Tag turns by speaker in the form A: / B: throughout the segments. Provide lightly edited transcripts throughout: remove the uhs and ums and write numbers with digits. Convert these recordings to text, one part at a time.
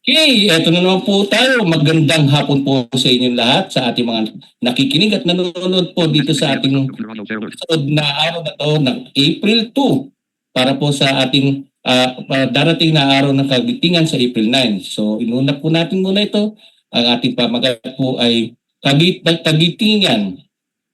A: Okay, eto na naman po tayo. Magandang hapon po sa inyong lahat, sa ating mga nakikinig at nanonood po dito sa ating episode na araw na to ng April 2 para po sa ating darating na araw ng kagitingan sa April 9. So inuna po natin muna ito. Ang ating pamagat po ay kagitingan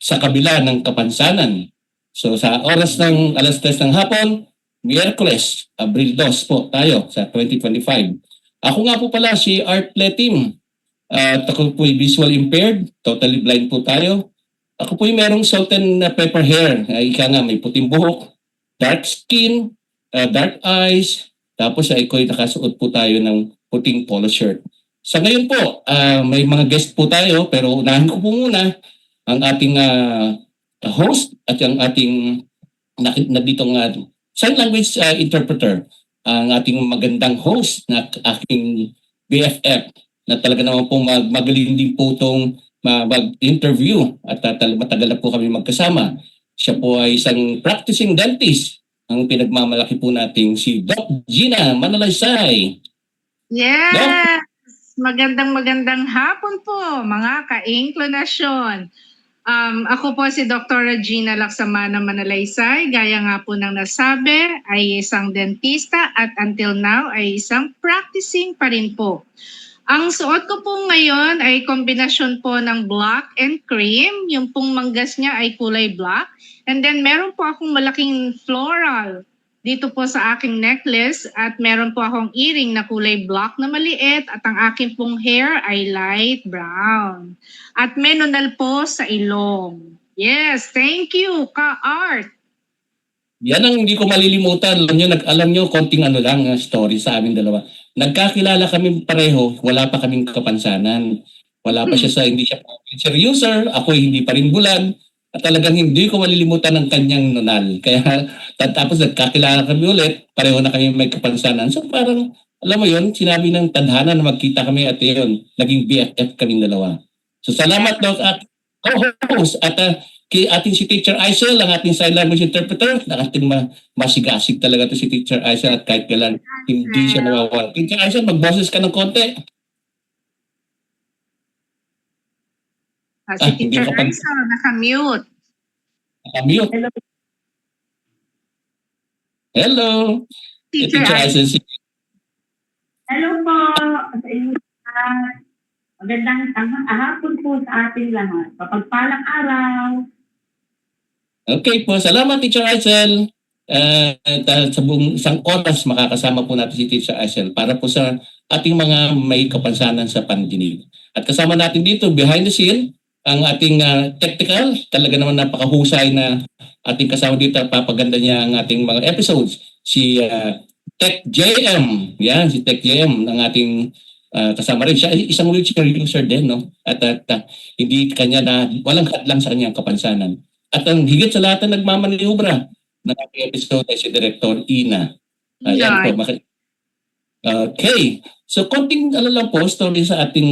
A: sa kabila ng kapansanan. So sa oras ng alas 3 ng hapon, Miyerkules, Abril 2 po tayo sa 2025. Ako nga po pala si Art Letim. At ako po ay visual impaired, totally blind po tayo. Ako po ay merong salt and pepper hair. Ika nga may puting buhok, dark skin, dark eyes, tapos ay ko ay nakasuot po tayo ng puting polo shirt. Sa ngayon po, may mga guest po tayo pero unahin ko po muna ang ating host at ang ating na ditong sign language interpreter, ang ating magandang host na aking BFF na talaga naman po magaling din po itong mag-interview at matagal na po kami magkasama. Siya po ay isang practicing dentist. Ang pinagmamalaki po nating si Doc Gina Manalaysay.
B: Yes!
A: Doc?
B: Magandang hapon po mga ka-inklinasyon. Ako po si Dr. Regina Laksamana Manalaysay, gaya nga po ng nasabi, ay isang dentista at until now ay isang practicing pa rin po. Ang suot ko po ngayon ay kombinasyon po ng black and cream. Yung pong manggas niya ay kulay black. And then meron po akong malaking floral dito po sa aking necklace at meron po akong earring na kulay black na maliit at ang aking pong hair ay light brown. At may nunal po sa ilong. Yes, thank you, Ka-Art.
A: Yan ang hindi ko malilimutan. Alam nyo, konting story sa amin dalawa. Nagkakilala kami pareho, wala pa kaming kapansanan. Wala pa siya hindi siya influencer user, ako hindi pa rin bulan. At talagang hindi ko malilimutan ang kanyang nunal. Kaya tapos nagkakilala kami ulit, pareho na kami may kapansanan. So parang, alam mo yon, sinabi ng tadhana na magkita kami at yun, naging BFF kaming dalawa. So salamat Doc at co-host at kay ating si Teacher Aisel, ang ating sign language interpreter, na ating masigasig talaga to si Teacher Aisel at kahit kailan hindi siya nawawala. Teacher Aisel, magboses ka ng konti.
B: Si Teacher Aisel, naka-mute.
A: Naka-mute. Hello. Teacher Aisel.
C: Hello po sa inyo lahat. Magandang hapon po sa ating lahat. Kapagpalang araw.
A: Okay po, salamat Teacher Aisel. Sa buong isang oras makakasama po natin si Teacher Aisel para po sa ating mga may kapansanan sa pandinig. At kasama natin dito behind the scene ang ating technical, talaga naman napakahusay na ating kasama dito at papaganda niya ang ating mga episodes. Si Tech JM, yan si Tech JM ng ating kasama rin. Siya isang wheelchair user din, no? At hindi kanya na walang hadlang sa kanyang kapansanan. At ang higit sa lahat na nagmamaniubra ng ating episode ay si Director Ina. Ayan po. Okay. So, konting lang po, story sa ating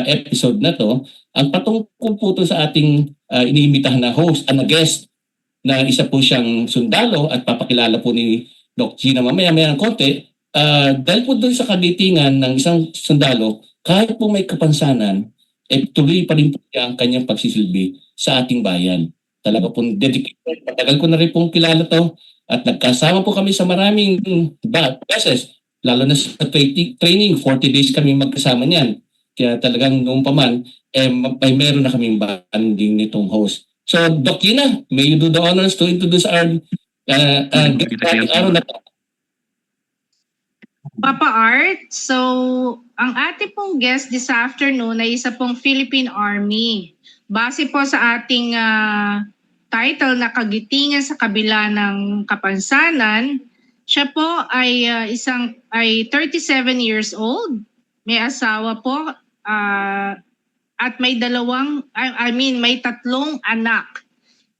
A: episode na to. Ang patungkol po to sa ating iniimbitahan na host, na guest, na isa po siyang sundalo at papakilala po ni Doc Gina mamaya ng konti. Dahil po doon sa kagitingan ng isang sundalo, kahit po may kapansanan, tuloy pa rin po niya ang kanyang pagsisilbi sa ating bayan. Talaga pong dedicated. Matagal ko na rin pong kilala to at nagkasama po kami sa maraming beses. Lalo na sa training, 40 days kami magkasama niyan. Kaya talagang noong pa man, may meron na kaming banding nitong host. So, Doc Gina, may you do the honors to introduce our araw na to.
B: Papa Art, so ang ating pong guest this afternoon ay isa pong Philippine Army. Base po sa ating title na Kagitingan sa Kabila ng Kapansanan, siya po ay 37 years old, may asawa po at may may tatlong anak.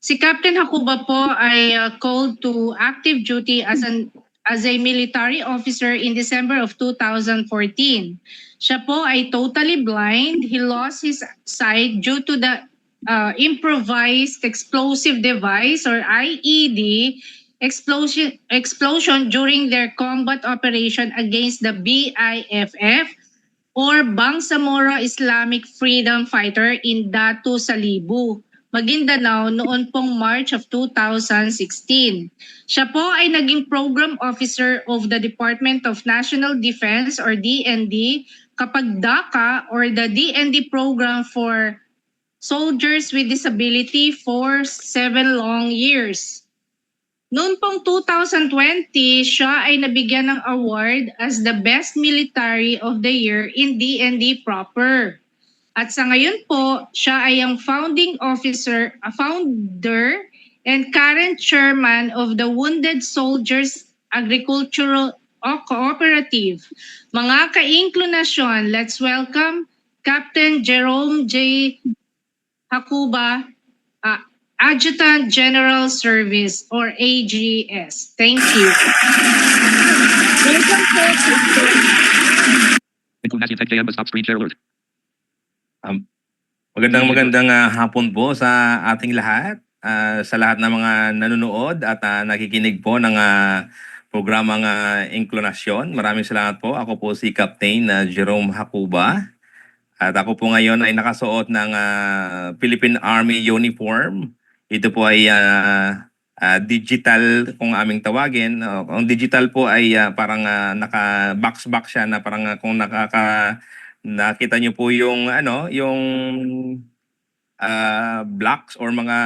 B: Si Captain Hakuba po ay called to active duty as a military officer in December of 2014. Siya po ay totally blind. He lost his sight due to the improvised explosive device or IED explosion during their combat operation against the BIFF or Bangsamoro Islamic Freedom Fighter in Datu Salibu, Maguindanao noon pong March of 2016. Siya po ay naging Program Officer of the Department of National Defense or DND kapag DACA or the DND Program for Soldiers with Disability for 7 long years. Noon pong 2020, siya ay nabigyan ng award as the Best Military of the Year in DND proper. At sa ngayon po, siya ay ang founder and current chairman of the Wounded Soldiers Agricultural Cooperative. Mga ka-inklinasyon, let's welcome Captain Jerome J. Hakuba, Adjutant General Service or AGS. Thank you. Welcome po.
D: Magandang hapon po sa ating lahat, sa lahat ng mga nanonood at nakikinig po ng programang Inklinasyon. Maraming salamat po. Ako po si Captain Jerome Hakuba. At ako po ngayon ay nakasuot ng Philippine Army uniform. Ito po ay digital kung aming tawagin. Ang digital po ay parang naka-box siya na parang kung nakita niyo po yung yung blocks or mga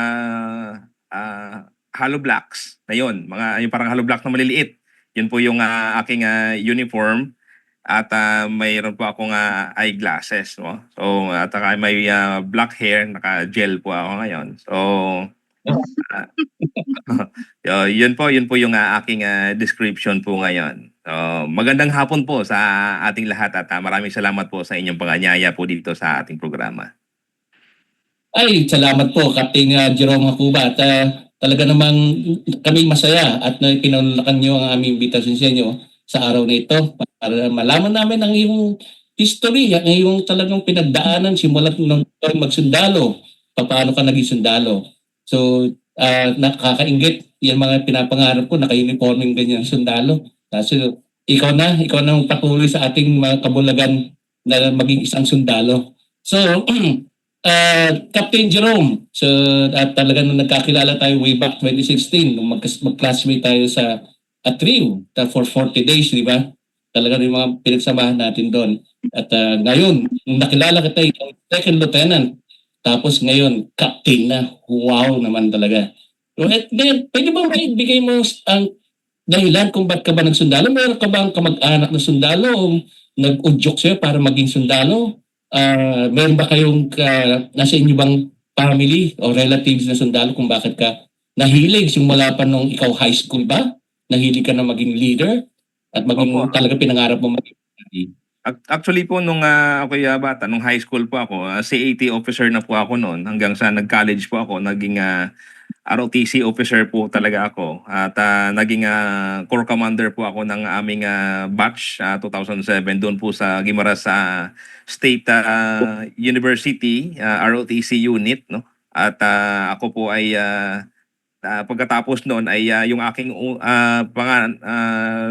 D: hollow blocks na yun. Yung parang hollow blocks na maliliit. Yun po yung aking uniform. At mayroon po akong eyeglasses, no? So, at may black hair, naka-gel po ako ngayon. So, yun po yung aking description po ngayon. So, magandang hapon po sa ating lahat at maraming salamat po sa inyong panganyaya po dito sa ating programa.
A: Ay, salamat po, Captain Jerome Hakuba. At talaga namang kami masaya at pinanulakan niyo ang aming invitation sa inyo sa araw na ito para malaman namin ang iyong history, ang iyong talagang pinagdaanan simula nung magsundalo, paano ka naging sundalo. So, nakakaingit yan mga pinapangarap ko, naka-uniforming ganyan sundalo. So, ikaw na patuloy sa ating mga kabulagan na maging isang sundalo. So, Captain Jerome, so talaga nung nagkakilala tayo way back 2016, nung mag-classmate tayo sa Triu for 40 days, di ba? Talaga yung mga pinagsamahan natin doon. At ngayon, nung nakilala kita, second lieutenant, tapos ngayon, captain na. Wow naman talaga. So, ngayon, pwede ba maibigay mo ang dahilan kung ba't ka ba nagsundalo? Meron ka ba ang kamag-anak na sundalo o nag-udyok sa'yo para maging sundalo? Meron ba kayong nasa inyo bang family o relatives na sundalo kung bakit ka nahilig simula pa nung ikaw high school ba? Nahilig ka na maging leader at maging talaga pinangarap mo maging leader?
D: Actually po, nung ako bata, nung high school po ako, CAT officer na po ako noon. Hanggang sa nag-college po ako, naging ROTC officer po talaga ako. At naging corps commander po ako ng aming batch 2007 doon po sa Guimaras State University, ROTC unit. No? At ako po ay pagkatapos noon ay yung aking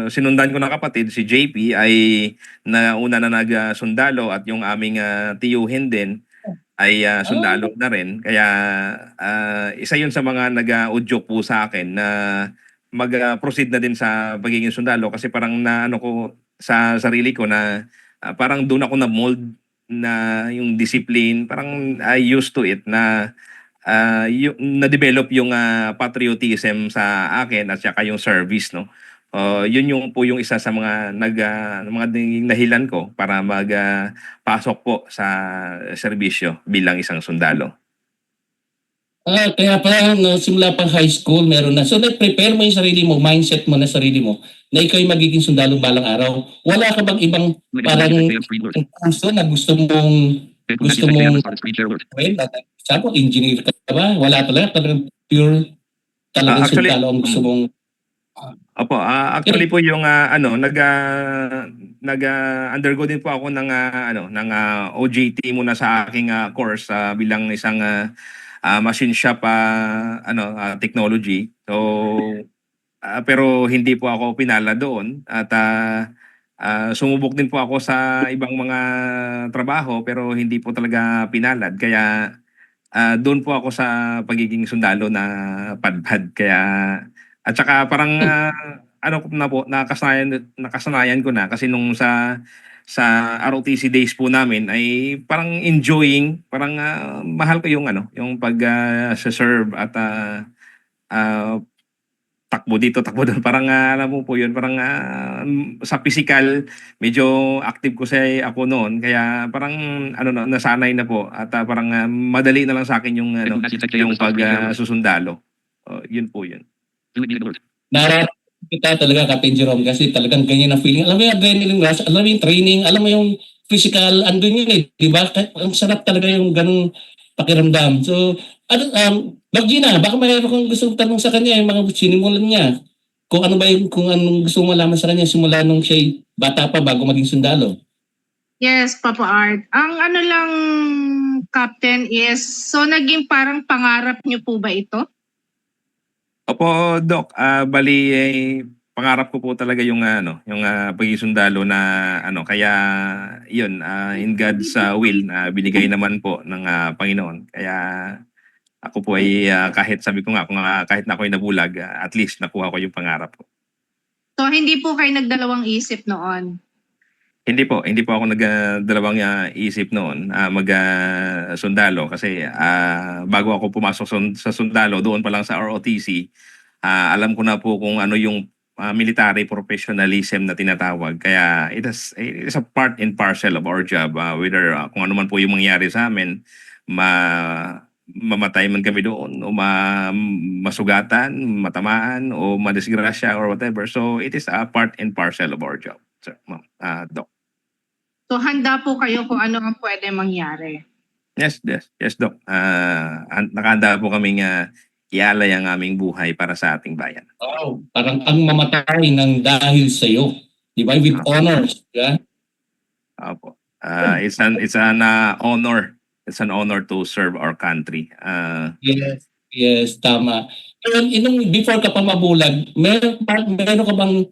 D: sinundan ko na kapatid si JP ay nauna na nagsundalo at yung aming tiyuhin din ay sundalo na rin. Kaya isa yun sa mga nag-udyok po sa akin na mag-proceed na din sa pagiging sundalo kasi parang naano ko sa sarili ko na parang doon ako na-mold na yung discipline, parang I used to it na na-develop yung patriotism sa akin at saka yung service, no. Yun yung isa sa mga mga dahilan ko para pasok po sa serbisyo bilang isang sundalo.
A: Kaya pa simula pang high school meron na. So nag-prepare mo yung sarili mo, mindset mo na sarili mo na ikaw ay magiging sundalo balang araw. Wala ka bang ibang parang kurso na gusto mong example, engineer ka ba? Wala talagang pure talagang sundalo ang gusto mong
D: Opo, actually po yung nag-undergo din po ako ng OJT muna sa aking course bilang isang machine shop technology. So pero hindi po ako pinala doon at sumubok din po ako sa ibang mga trabaho pero hindi po talaga pinalad. Kaya doon po ako sa pagiging sundalo na padpad. Kaya at saka parang ano ko na po nakasanayan ko na kasi nung sa ROTC days po namin ay parang enjoying, parang mahal ko yung ano, yung pag sa serve at takbo dito, takbo doon. Parang alam mo po yun, parang sa physical, medyo active ko ako noon. Kaya parang ano na, nasanay na po at parang madali na lang sa akin yung ano, yung pag susundalo. Yun po yun.
A: Nararamdaman kita talaga, Captain Jerome, kasi talagang ganyan ang feeling. Alam mo yung adrenaline rush, alam mo yung training, alam mo yung physical, andun yun eh, di ba? Ang sarap talaga yung ganung pakiramdam. So, Doc Gina, baka mayroon kang gustong tanong sa kanya, yung mga sinimulan niya. Kung ano ba yung, kung anong gusto mo malaman sa kanya simula nung siya bata pa bago maging sundalo.
B: Yes, Papa Art. Ang ano lang, Captain, is so naging parang pangarap niyo po ba ito?
D: Opo, Doc. Bali, pangarap ko po talaga yung ano, yung pagiging sundalo na ano, kaya yun, in God's will na binigay naman po ng Panginoon. Kaya ako po ay kahit sabi ko nga kung kahit na ako'y nabulag, at least nakuha ko yung pangarap ko.
B: So hindi po kayo nagdalawang isip noon?
D: Hindi po ako nagdalawang isip noon mag-sundalo kasi bago ako pumasok sa sundalo doon pa lang sa ROTC, alam ko na po kung ano yung military professionalism na tinatawag. Kaya it is a part and parcel of our job, whether kung ano man po yung mangyari sa amin, mamatay man kami doon o masugatan, matamaan o madisgrasya or whatever. So it is a part and parcel of our job, sir, Doc.
B: So handa po kayo kung ano ang pwede mangyari?
D: Yes, Doc. Nakahanda po kaming ialay ang aming buhay para sa ating bayan.
A: Wow, parang ang mamatay ng dahil sa iyo. Di ba? With honors. Yeah?
D: Opo. It's an honor. It's an honor to serve our country.
A: Yes, tama. Pero before ka pa mabulag, meron ka bang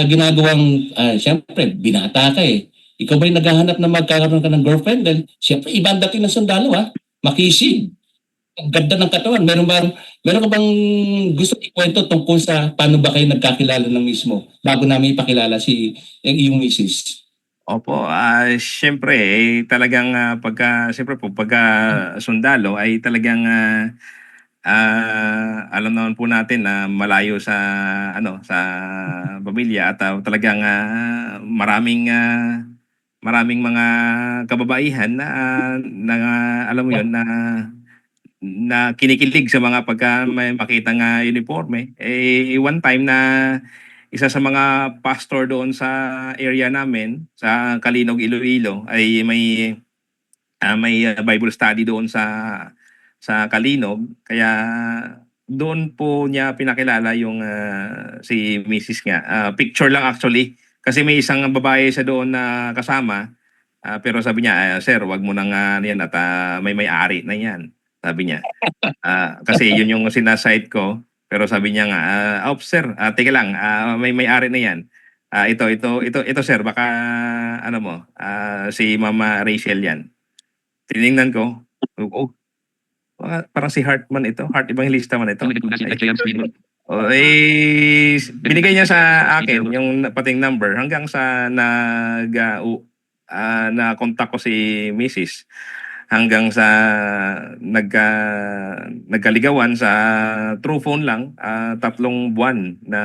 A: ginagawang, siyempre, binata ka eh. Ikaw ba'y naghahanap na magkakaroon ka ng girlfriend? Dahil siyempre, ibang dating ng sundalo makisig. Ang ganda ng katawan. Meron ka bang gusto ikwento tungkol sa paano ba kayo nagkakilala ng mismo bago namin ipakilala yung misis?
D: Opo, siyempre talagang siyempre po pagka sundalo ay talagang alam naman po natin na malayo sa sa pamilya at talagang maraming mga kababaihan na alam mo yun na kinikilig sa mga pagka may makitang uniforme. One time na isa sa mga pastor doon sa area namin sa Kalinog, Iloilo ay may Bible study doon sa Kalinog, kaya doon po niya pinakilala yung si Mrs. nga. Picture lang actually kasi may isang babae siya doon na kasama, pero sabi niya, sir, wag mo nang yan at may-ari na yan, sabi niya. Kasi yun yung sinasite ko. Pero sabi niya nga, sir, teka lang, may-ari na yan. Ito sir, baka ano mo, si Mama Rachel yan. Tiningnan ko, parang si Hartman ito, Heart Evangelista man ito. Binigay niya sa akin yung pating number hanggang sa na-contact ko si Mrs. hanggang sa nagkaligawan sa through phone lang, 3 buwan na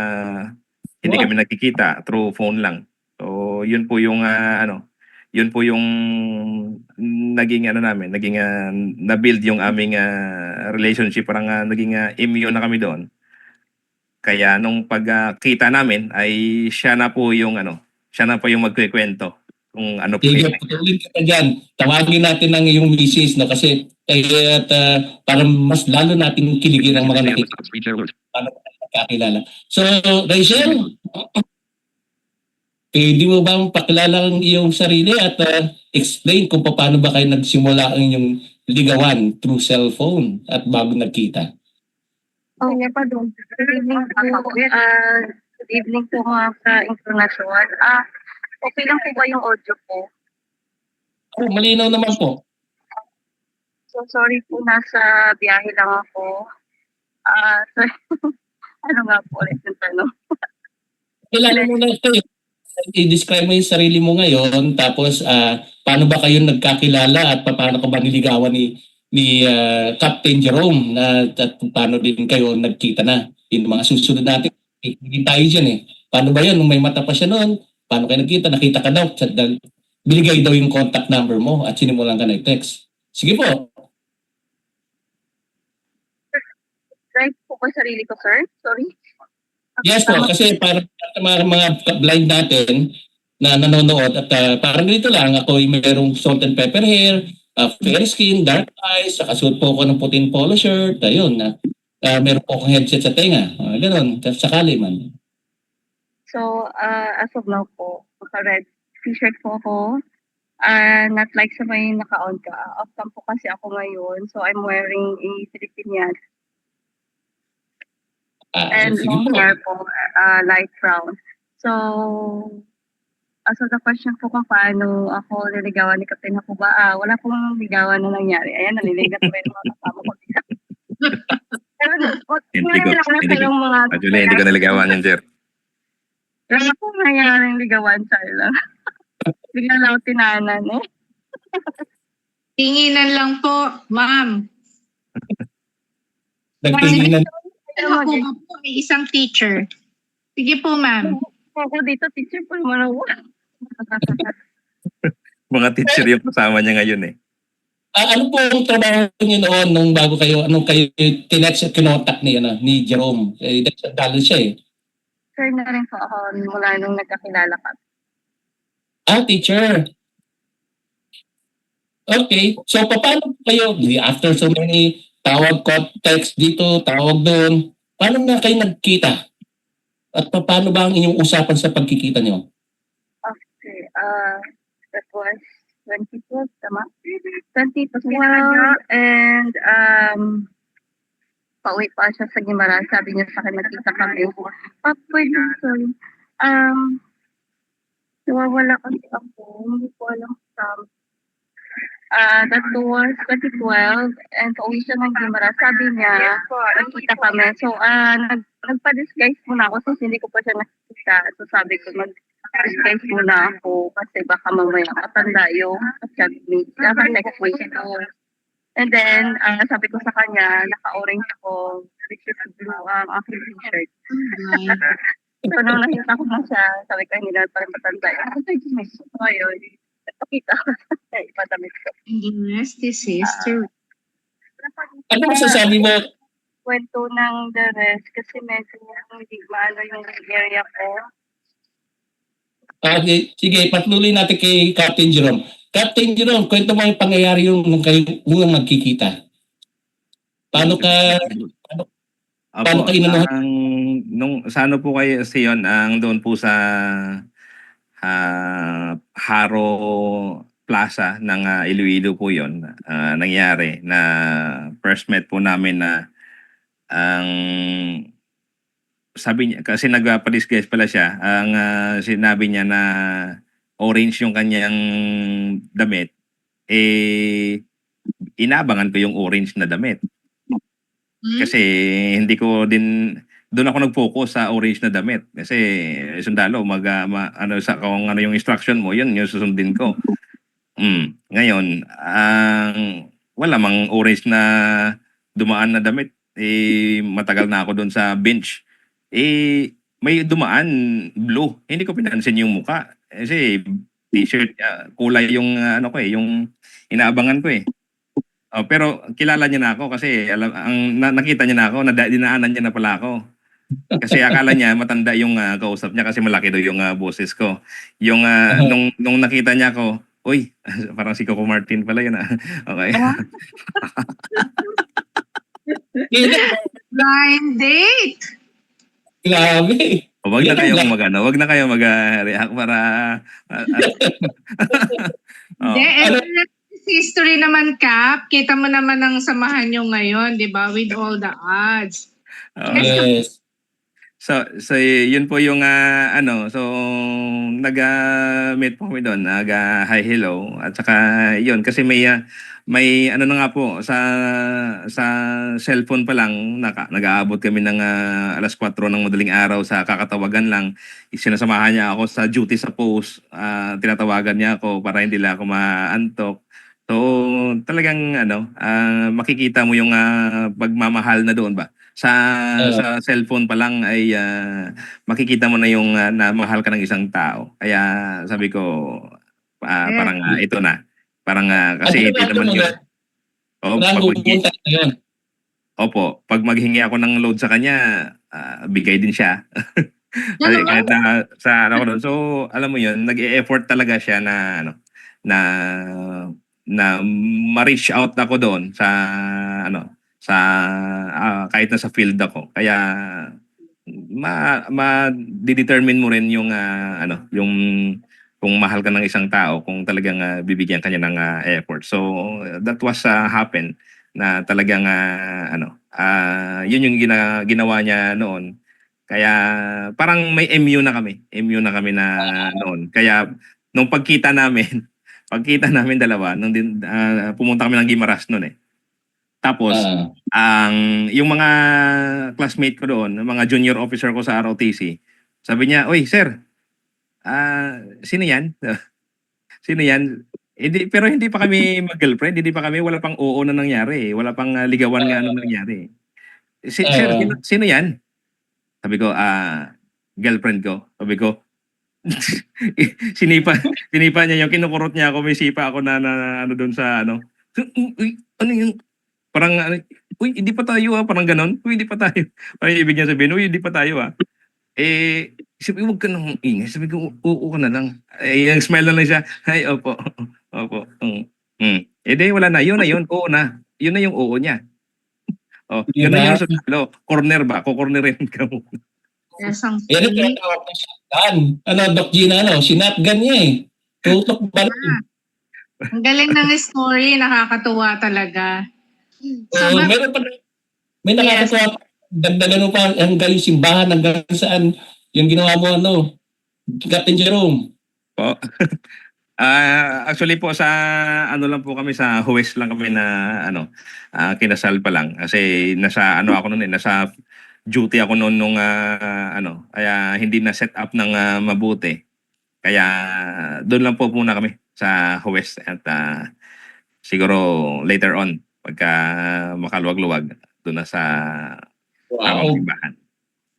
D: hindi kami nagkikita, through phone lang. So yun po yung yun po yung naging naging na-build yung aming relationship, parang naging immune na kami doon. Kaya nung pagkita namin ay siya na po yung magkukwento kung ano po.
A: Sige, patuloy ka dyan. Tawagin natin ang iyong misis, no? Kasi para mas lalo natin kiligin ang mga nakikita. Paano nakakilala. So, Rachel, pwede mo bang pakilala ang iyong sarili at explain kung paano ba kayo nagsimula ang inyong ligawan through cellphone at bago nagkita?
E: Oh, nga pa doon. Good evening po. Good evening po mga ka-internasyon. Okay lang po ba yung audio po?
A: Oh, malinaw naman po.
E: So, sorry po, nasa biyahe lang ako. So, ano nga po ulit yung tanong?
A: Kailangan mo na ito. I-describe mo yung sarili mo ngayon, tapos paano ba kayo nagkakilala at paano ka ba niligawan ni Captain Jerome at paano din kayo nagkita na? Yung mga susunod natin, hindi tayo dyan eh. Paano ba yun? Nung may mata pa siya noon, paano kayo nagkita? Nakita ka daw. Binigay daw yung contact number mo at sinimulan ka nag-text. Sige po.
E: Right po ba sarili ko, sir? Sorry?
A: Yes po, kasi para sa mga blind natin na nanonood at parang dito lang, ako ay mayroong salt and pepper hair, fair skin, dark eyes, saka suot po ako ng puting polo shirt, ayun, meron po akong headset sa tenga, gano'n, sakali man.
E: So, as of now po, naka-red t-shirt po ako. Not like sa may naka-on ka. Off-cam po kasi ako ngayon. So, I'm wearing a Filipinian. And
A: Sige
E: long
A: po.
E: hair po, light brown. So, as of the question po kung paano ako niligawan ni Kapten ako ba, wala pong ligawan na nangyari. Ayan, naniligat ko yung mga kasama ko dito. Pero,
D: Actually, hindi ko naligawan yun, sir.
E: wala pong nangyaring ligawan sa lang. Bigla lang ako tinanan eh.
B: Tinginan lang po, ma'am.
A: Nagtinginan.
B: Ako ba po ay isang teacher? Sige po, ma'am.
E: Ako dito, teacher po naman ako.
D: Mga teacher yung kasama niya ngayon eh.
A: Ano po ang trabaho niyo noon nung bago kayo, anong kayo tinext at kinontak ni Jerome? Dahil siya eh.
E: Sir na rin po ako mula nung nagkakilala ka.
A: Teacher. Okay. So, paano kayo, after so many tawag ko, text dito, tawag doon, paano na kayo nagkita? At paano ba ang inyong usapan sa pagkikita niyo?
E: Okay, that was 2012, tama? 2012, and pauwi pa siya sa Guimaras. Sabi niya sa akin, nakita kami. Pwede, sorry. Nawawala kasi ako. Hindi ko alam sa that was 2012 and pauwi siya ng Guimaras. Sabi niya, nakita kami. So, nagpa-disguise muna ako since hindi ko pa siya nakita. So, sabi ko, mag-disguise muna ako kasi baka mamaya matanda yung chatmate. Naka-text mo siya doon. And then, sabi ko sa kanya, naka-orange ako, which is blue ang aking t-shirt. So, nung nakita ko na siya, sabi ko, hindi na parang matanda. So, ngayon, nakita ko sa ipadamit ko.
B: Yes, this history.
A: Ano masasabi mo?
E: Kwento ng the rest kasi medyo hindi maano yung area ko.
A: Sige, patuloy natin kay Captain Jerome. Captain Jerome, kwento mo yung pangyayari yung nung kayo unang magkikita. Paano ka
D: Apo,
A: kayo nanuhat?
D: nung sa ano po kayo kasi yun, ang doon po sa Haro Plaza ng Iloilo po yun, nangyari na first met po namin na ang sabi niya, kasi nagpa-disguise pala siya, ang sinabi niya na orange yung kanyang damit, inabangan ko yung orange na damit. Kasi hindi ko din doon ako nag-focus sa orange na damit kasi sundalo ano sa kung ano yung instruction mo yun yung susundin ko. Ngayon wala mang orange na dumaan na damit matagal na ako doon sa bench may dumaan blue hindi ko pinansin yung muka kasi t-shirt kulay yung ano ko yung inaabangan ko pero kilala niya na ako kasi nakita niya na ako, dinaanan niya na pala ako. Kasi akala niya matanda yung kausap niya kasi malaki daw yung boses ko. Yung nung nakita niya ako, uy, parang si Coco Martin pala yun Okay.
B: Blind date!
A: Grabe.
D: Wag na kayong wag na kayo mag-react para
B: Hindi, history naman, Cap. Kita mo naman ang samahan nyo ngayon, di ba? With all the odds.
D: Oo.
A: Yes.
D: So yun po yung so nag-meet po kami doon, hi hello at saka yun kasi may ano na nga po sa cellphone pa lang nag-aabot kami ng 4:00 ng madaling araw sa kakatawagan lang. Sinasamahan niya ako sa duty sa post, tinatawagan niya ako para hindi lang ako maantok. So talagang makikita mo yung pagmamahal na doon ba sa
A: Oo.
D: sa cellphone pa lang ay makikita mo na yung na mahal ka ng isang tao. Kaya sabi ko parang ito na. Parang
A: At
D: kasi hindi
A: ano
D: naman
A: mo
D: yun.
A: na,
D: Oo,
A: saan pupunta ngayon?
D: pag maghingi ako ng load sa kanya, bigay din siya. Kasi
B: Ano?
D: kahit na sa ano ko doon. So, alam mo yun, nag-e-effort talaga siya na na ma-reach out ako doon sa sa kahit na sa field ako. Kaya ma-determine mo rin yung yung kung mahal ka ng isang tao, kung talagang bibigyan kanya ng effort. So that was happen na talagang yun yung ginawa niya noon. Kaya parang may MU na kami. MU na kami na noon. Kaya nung pagkita namin dalawa, pumunta kami ng Guimaras noon eh. Tapos,
A: Ah,
D: yung mga classmate ko doon, yung mga junior officer ko sa ROTC, sabi niya, "Oy, sir, sino yan?" Sino yan? Pero hindi pa kami mag-girlfriend, hindi pa kami, wala pang oo na nangyari eh. Wala pang ligawan nga nung nangyari. Sir,
A: ah,
D: sino yan? Sabi ko, girlfriend ko. Sabi ko, sinipa, sinipa niya yung kinukurot niya ako, may sipa ako na ano doon sa Uy, ano yung parang uy, hindi pa tayo parang ganon. Uy, hindi pa tayo. Parang ibig niya sabihin, uy, hindi pa tayo sabi ko, huwag ka nang ingay. Sabi ko, oo ka na lang. Yung smile na lang siya. Ay, opo. Opo. Wala na. Yun na yun. Oo na. Yun na yung oo niya. Oh,
A: di
D: ganun
A: ba?
D: yung sundalo. Corner ba? Kukornerin ka mo.
B: Yes, ang
A: Yan ang
B: sweet.
A: tinatawag na shotgun. Doc Gina, sinatgan niya eh. Tutok ba rin?
B: Ang galing ng story, nakakatuwa talaga.
A: Oo, meron pa, may
B: Yes.
A: nakakatawa pa. Dagdagan mo pa hanggang yung simbahan, hanggang saan yung ginawa mo, Captain Jerome.
D: Po. Actually po sa lang po kami sa Huwes lang kami na kinasal pa lang kasi nasa ako noon nasa duty ako noon nung kaya hindi na set up ng mabuti. Kaya doon lang po muna kami sa Huwes at siguro later on pagka makaluwag-luwag doon na sa tamang
A: Wow.
D: simbahan.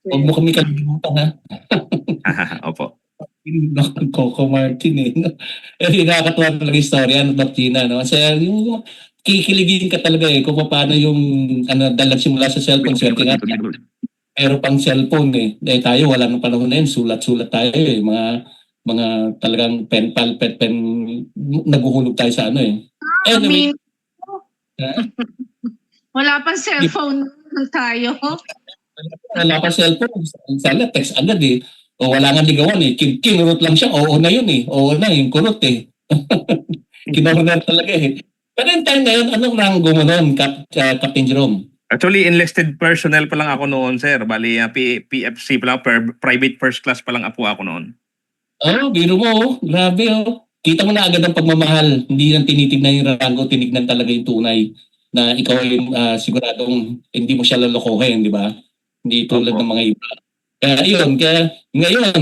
A: Huwag mo kami kalimutan, ha?
D: Opo.
A: Coco Martin eh. Kasi nakakatuwa talaga yung storya ng Doc Gina, Kasi yung kikiligin ka talaga kung paano yung dalag simula sa cellphone. Swerte nga, pero pang cellphone eh. Dahil tayo, wala nang panahon na yun. Sulat-sulat tayo eh. Mga talagang pen pal, pen, naguhulog tayo sa Anyway,
B: Wala pang cellphone tayo.
A: wala pa cellphone. Sana text agad eh. O wala nga ligawan eh. Kinurot lang siya. Oo na yun eh. Oo na yung kurot eh. Kinorner talaga eh. Pero yung time na yun, anong ranggo mo noon, Captain Jerome?
D: Actually, enlisted personnel pa lang ako noon, sir. Bali, PFC pa lang, private first class pa lang ako noon.
A: Biro mo. Grabe Kita mo na agad ang pagmamahal. Hindi lang tinitignan yung ranggo, tinignan talaga yung tunay na ikaw ay siguradong hindi mo siya lalokohin, di ba? Hindi tulad
D: Opo.
A: ng mga iba. Kaya ngayon,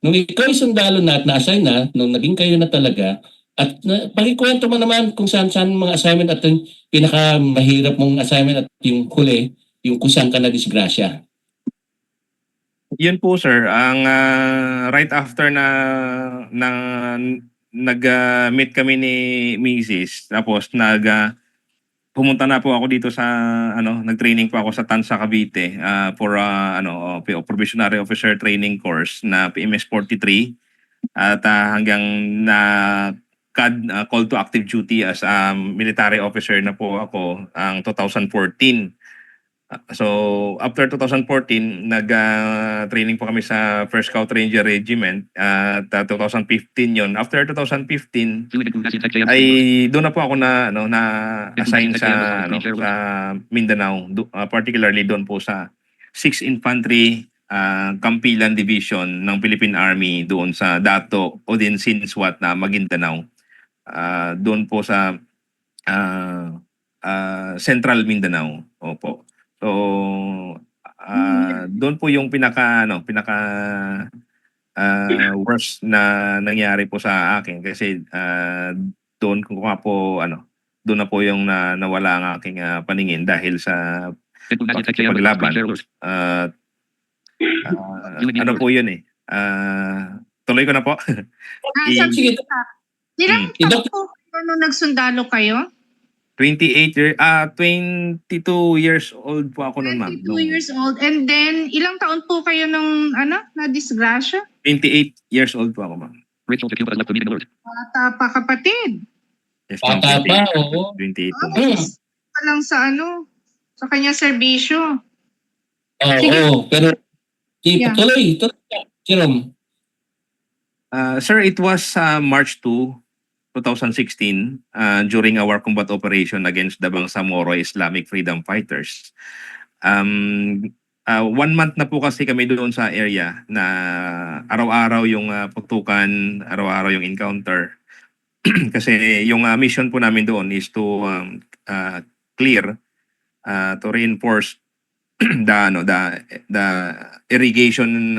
A: nung ikaw ay sundalo na at na-assign na, nung naging kayo na talaga, at pakikwento mo naman kung saan mga assignment at yung pinakamahirap mong assignment at yung huli, yung kung saan ka na disgrasya.
D: Yun po, sir. Ang right after na nag-meet kami ni Mrs. Tapos pumunta na po ako dito sa nag-training po ako sa Tansa Cavite for probationary officer training course na PMS 43 at hanggang na call to active duty as military officer na po ako ang 2014. So after 2014 nag-training po kami sa 1st Scout Ranger Regiment at 2015 yon. After 2015 ay doon na po ako na assign sa sa Mindanao, particularly doon po sa 6th Infantry Kampilan Division ng Philippine Army doon sa Dato Odinsinswat na Maguindanao. Doon po sa Central Mindanao. Opo. So doon po yung pinaka worst na nangyari po sa akin kasi doon ko nga po doon na po yung nawala ang aking paningin dahil sa paglaban. Ano po yun eh. Tuloy ko na po.
B: Sabi
A: Sige,
B: ilang taon po kayo nung nagsundalo kayo?
D: 22 years old po ako noon, ma'am.
B: 22 years old. And then, ilang taon po kayo nung, na-disgrasya?
D: 28 years old po ako, ma'am.
B: Bata pa, kapatid.
D: Yes, ma'am.
A: bata pa, oo.
D: 28 po.
B: Pa lang sa sa kanya serbisyo. Sige.
A: Oo, pero
B: Yeah.
A: tuloy, Jerome.
D: Sir, it was March 2, 2016 during our combat operation against the Bangsamoro Islamic Freedom Fighters. 1 month na po kasi kami doon sa area na araw-araw yung pagtukan, araw-araw yung encounter. Kasi yung mission po namin doon is to clear, to reinforce the irrigation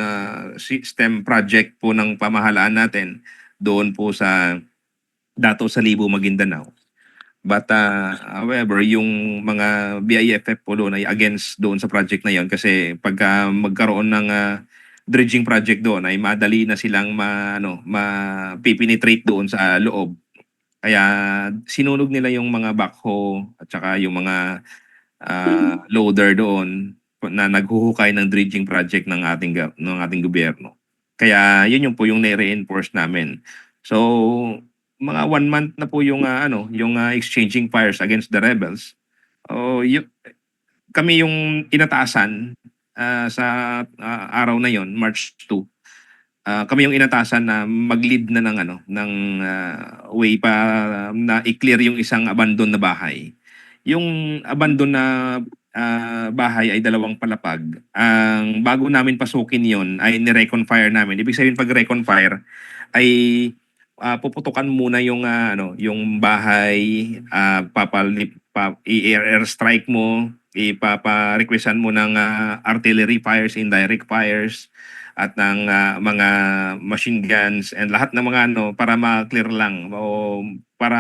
D: system project po ng pamahalaan natin doon po sa Dato Salibo, Maguindanao. But however, yung mga BIFF po doon ay against doon sa project na yon kasi pagka magkaroon ng dredging project doon ay madali na silang mapipenetrate doon sa loob. Kaya sinunog nila yung mga backhoe at saka yung mga loader doon na naghuhukay ng dredging project ng ating gobyerno. Kaya yun yung po yung na-reinforce namin. So mga 1 month na po yung exchanging fires against the rebels. Kami yung inatasan sa araw na yon, March 2. Kami yung inatasan na mag-lead na ng way pa na i-clear yung isang abandon na bahay. Yung abandon na bahay ay 2 palapag. Ang bago namin pasukin yon ay ni-reconfire namin. Ibig sabihin pag reconfire ay puputukan muna yung yung bahay, i-air strike mo, ipapa-requestan mo ng artillery fires, indirect fires at ng mga machine guns and lahat ng mga para ma-clear lang o para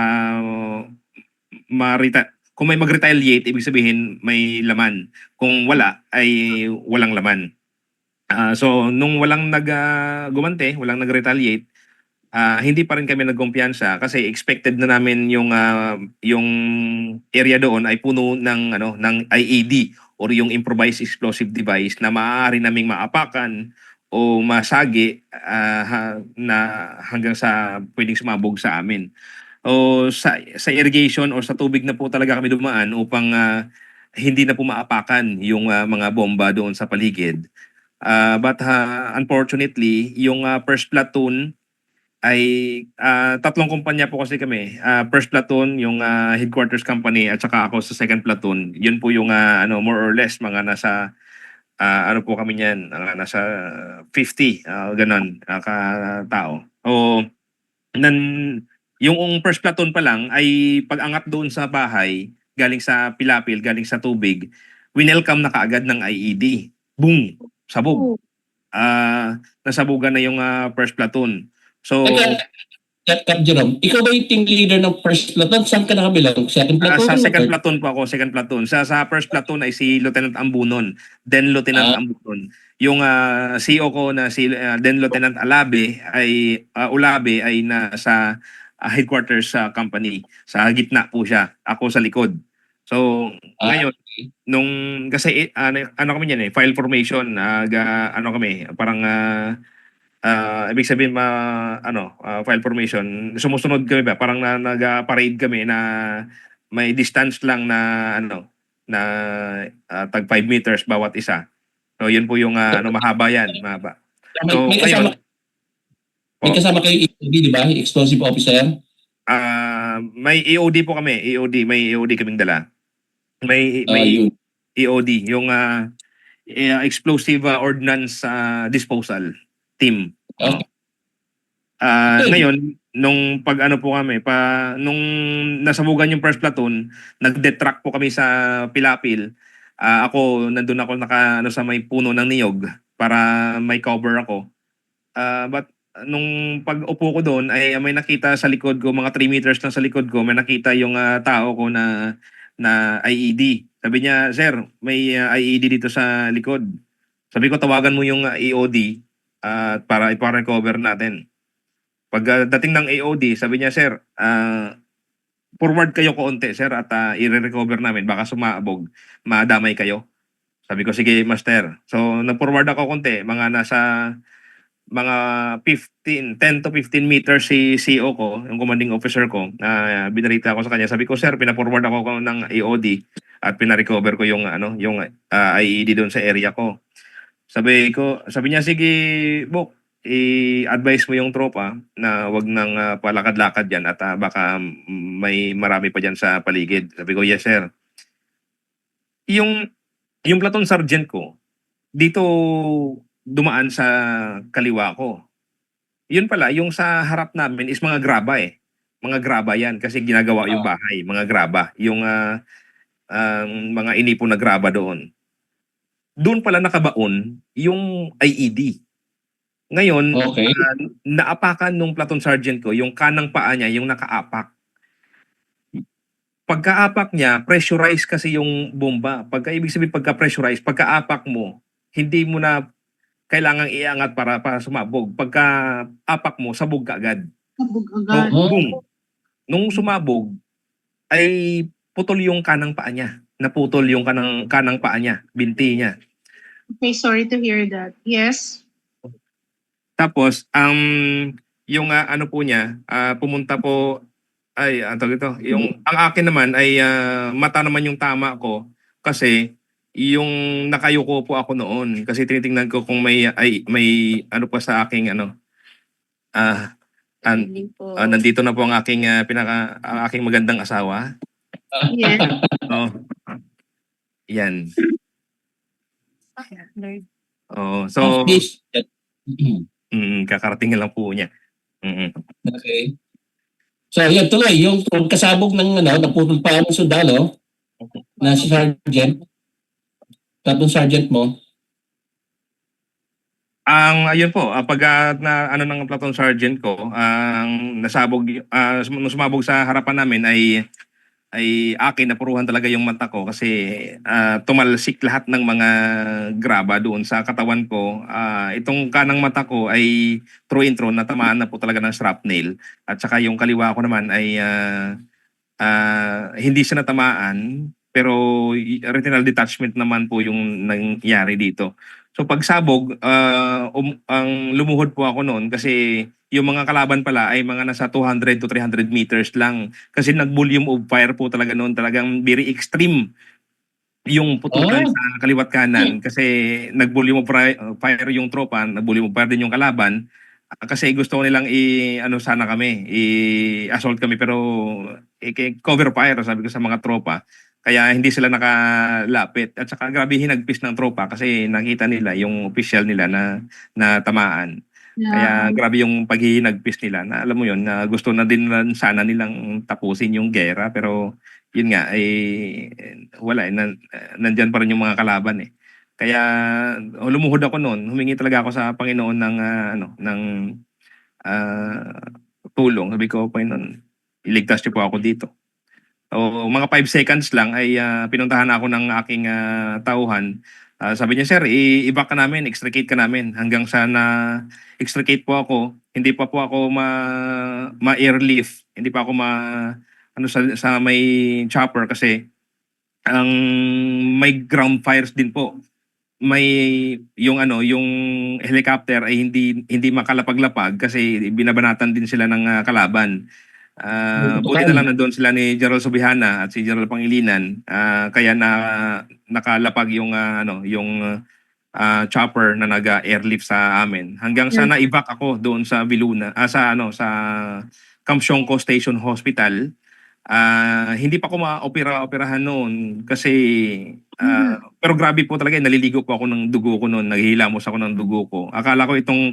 D: kung may mag-retaliate, ibig sabihin may laman. Kung wala, ay walang laman. So, nung walang gumante, walang nag-retaliate, hindi pa rin kami nagkumpiyansa kasi expected na namin yung area doon ay puno ng IED or yung improvised explosive device na maaari naming maapakan o masagi na hanggang sa pwedeng sumabog sa amin. O sa irrigation o sa tubig na po talaga kami dumaan upang hindi na po maapakan yung mga bomba doon sa paligid. But unfortunately, yung first platoon ay 3 kumpanya po kasi kami. First platoon, yung headquarters company at saka ako sa second platoon. Yun po yung more or less mga nasa po kami niyan, nasa 50 ganon ka-tao. O yung first platoon pa lang ay pag-angat doon sa bahay, galing sa pilapil, galing sa tubig, winelcome na kaagad ng IED. Boom! Sabog. Nasabugan na yung first platoon. So,
A: Cap Jerome, ikaw ba yung team leader ng first platoon? Saan ka nakabilang? Second platoon?
D: sa second platoon po ako, second platoon. Sa first platoon ay si Lieutenant Ambunon, then Lieutenant Ambunon. Yung CO ko na si then Lieutenant Ulabe ay nasa headquarters sa company. Sa gitna po siya. Ako sa likod. So, ngayon, kasi kami yan file formation, kami, parang ibig sabihin file formation, sumusunod kami ba? Parang nag-parade kami na may distance lang na tag 5 meters bawat isa. So, yun po yung mahaba yan, mahaba. So,
A: may kasama kayo EOD, di ba? Explosive officer?
D: May EOD po kami. May EOD kaming dala. May EOD. explosive ordnance disposal team.
A: Okay.
D: Ngayon, nung pag ano po kami, nung nasabugan yung first platoon, nag-detract po kami sa Pilapil. Ako, nandun ako sa may puno ng niyog para may cover ako. But nung pag-upo ko doon ay may nakita sa likod ko, mga 3 meters lang sa likod ko, may nakita yung tao ko na IED. Sabi niya, "Sir, may IED dito sa likod." Sabi ko, "Tawagan mo yung EOD para ipa-recover natin." Pag dating ng AOD, sabi niya, "Sir, forward kayo konti, sir, at i-recover namin. Baka sumabog, madamay kayo." Sabi ko, "Sige, master." So, nag-forward ako konti, mga 10 to 15 meters si CO ko, yung commanding officer ko, binarita ako sa kanya. Sabi ko, "Sir, pina-forward ako ng AOD at pina-recover ko yung IED doon sa area ko." Sabi niya, "Sige, Bok, i-advise mo yung tropa na wag nang palakad-lakad diyan at baka may marami pa diyan sa paligid." Sabi ko, "Yes, sir." Yung platoon sergeant ko dito dumaan sa kaliwa ko. Yun pala, yung sa harap namin is mga graba eh. Mga graba yan kasi ginagawa yung bahay, mga graba. Yung mga inipon na graba doon. Doon pala nakabaon yung IED. Ngayon,
A: Okay.
D: naapakan nung platoon sergeant ko, yung kanang paa niya, yung nakaapak. Pagkaapak niya, pressurize kasi yung bomba. Ibig sabihin pagka-pressurize, pagkaapak mo, hindi mo na kailangang iangat para sumabog. Pagkaapak mo, sabog ka agad.
B: Sabog
D: So,
B: agad.
D: boom. Nung sumabog, ay putol yung kanang paa niya. Naputol yung kanang paa niya, binti niya.
B: Okay, sorry to hear that. Yes.
D: Tapos, yung ano po niya, pumunta po, ang tawag ito, ang akin naman ay mata naman yung tama ko kasi yung nakayuko po ako noon kasi tinitingnan ko kung may ano pa sa aking ah, an-
E: Hindi po.
D: nandito na po ang aking ang aking magandang asawa.
B: Yes.
D: Oh, yan. Oh,
A: At
D: so
A: least,
D: kakarating lang po niya.
A: okay. So, yan tuloy, yung pagkasabog ng naputol pa ng sundalo na si Sergeant, platoon sergeant mo,
D: Ayun po, pag na ano ng platoon sergeant ko, ang nung sumabog sa harapan namin ay akin napuruhan talaga yung mata ko kasi tumalsik lahat ng mga graba doon sa katawan ko. Itong kanang mata ko ay through and through natamaan na po talaga ng shrapnel at saka yung kaliwa ko naman ay hindi siya natamaan pero retinal detachment naman po yung nangyari dito. So pagsabog, ang lumuhod po ako noon kasi yung mga kalaban pala ay mga nasa 200 to 300 meters lang. Kasi nag-volume of fire po talaga noon. Talagang very extreme yung putukan sa kaliwat kanan. Kasi nag-volume of fire yung tropa, nag-volume of fire din yung kalaban. Kasi gusto nilang sana kami, i-assault kami pero cover fire sabi ko sa mga tropa. Kaya hindi sila nakalapit. At saka grabe hinagpis ng tropa kasi nakita nila yung official nila na tamaan. Kaya grabe yung paghihinagpis nila na alam mo yun na gusto na din sana nilang tapusin yung gera pero yun nga wala nandyan pa rin yung mga kalaban eh. Kaya lumuhod ako noon, humingi talaga ako sa Panginoon ng tulong. Sabi ko, "Panginoon, iligtas niyo po ako dito." O mga 5 seconds lang ay pinuntahan ako ng aking tauhan. Sabi niya, "Sir, i-evac ka namin, extricate ka namin." Hanggang sa na-extricate po ako, hindi pa po ako ma-airlift, hindi pa ako sa may chopper kasi ang may ground fires din po. May yung helicopter ay hindi makalapag-lapag kasi binabanatan din sila ng kalaban. Buti na lang nandoon sila ni General Subihana at si General Pangilinan kaya nakalapag yung chopper na nag-airlift sa amin hanggang sa na-evac ako doon sa Viluna sa Camp Siongco Station Hospital. Hindi pa ako ma-operahan noon kasi Pero grabe po talaga, naliligo po ako ng dugo ko noon, naghihilamos ako ng dugo ko. Akala ko itong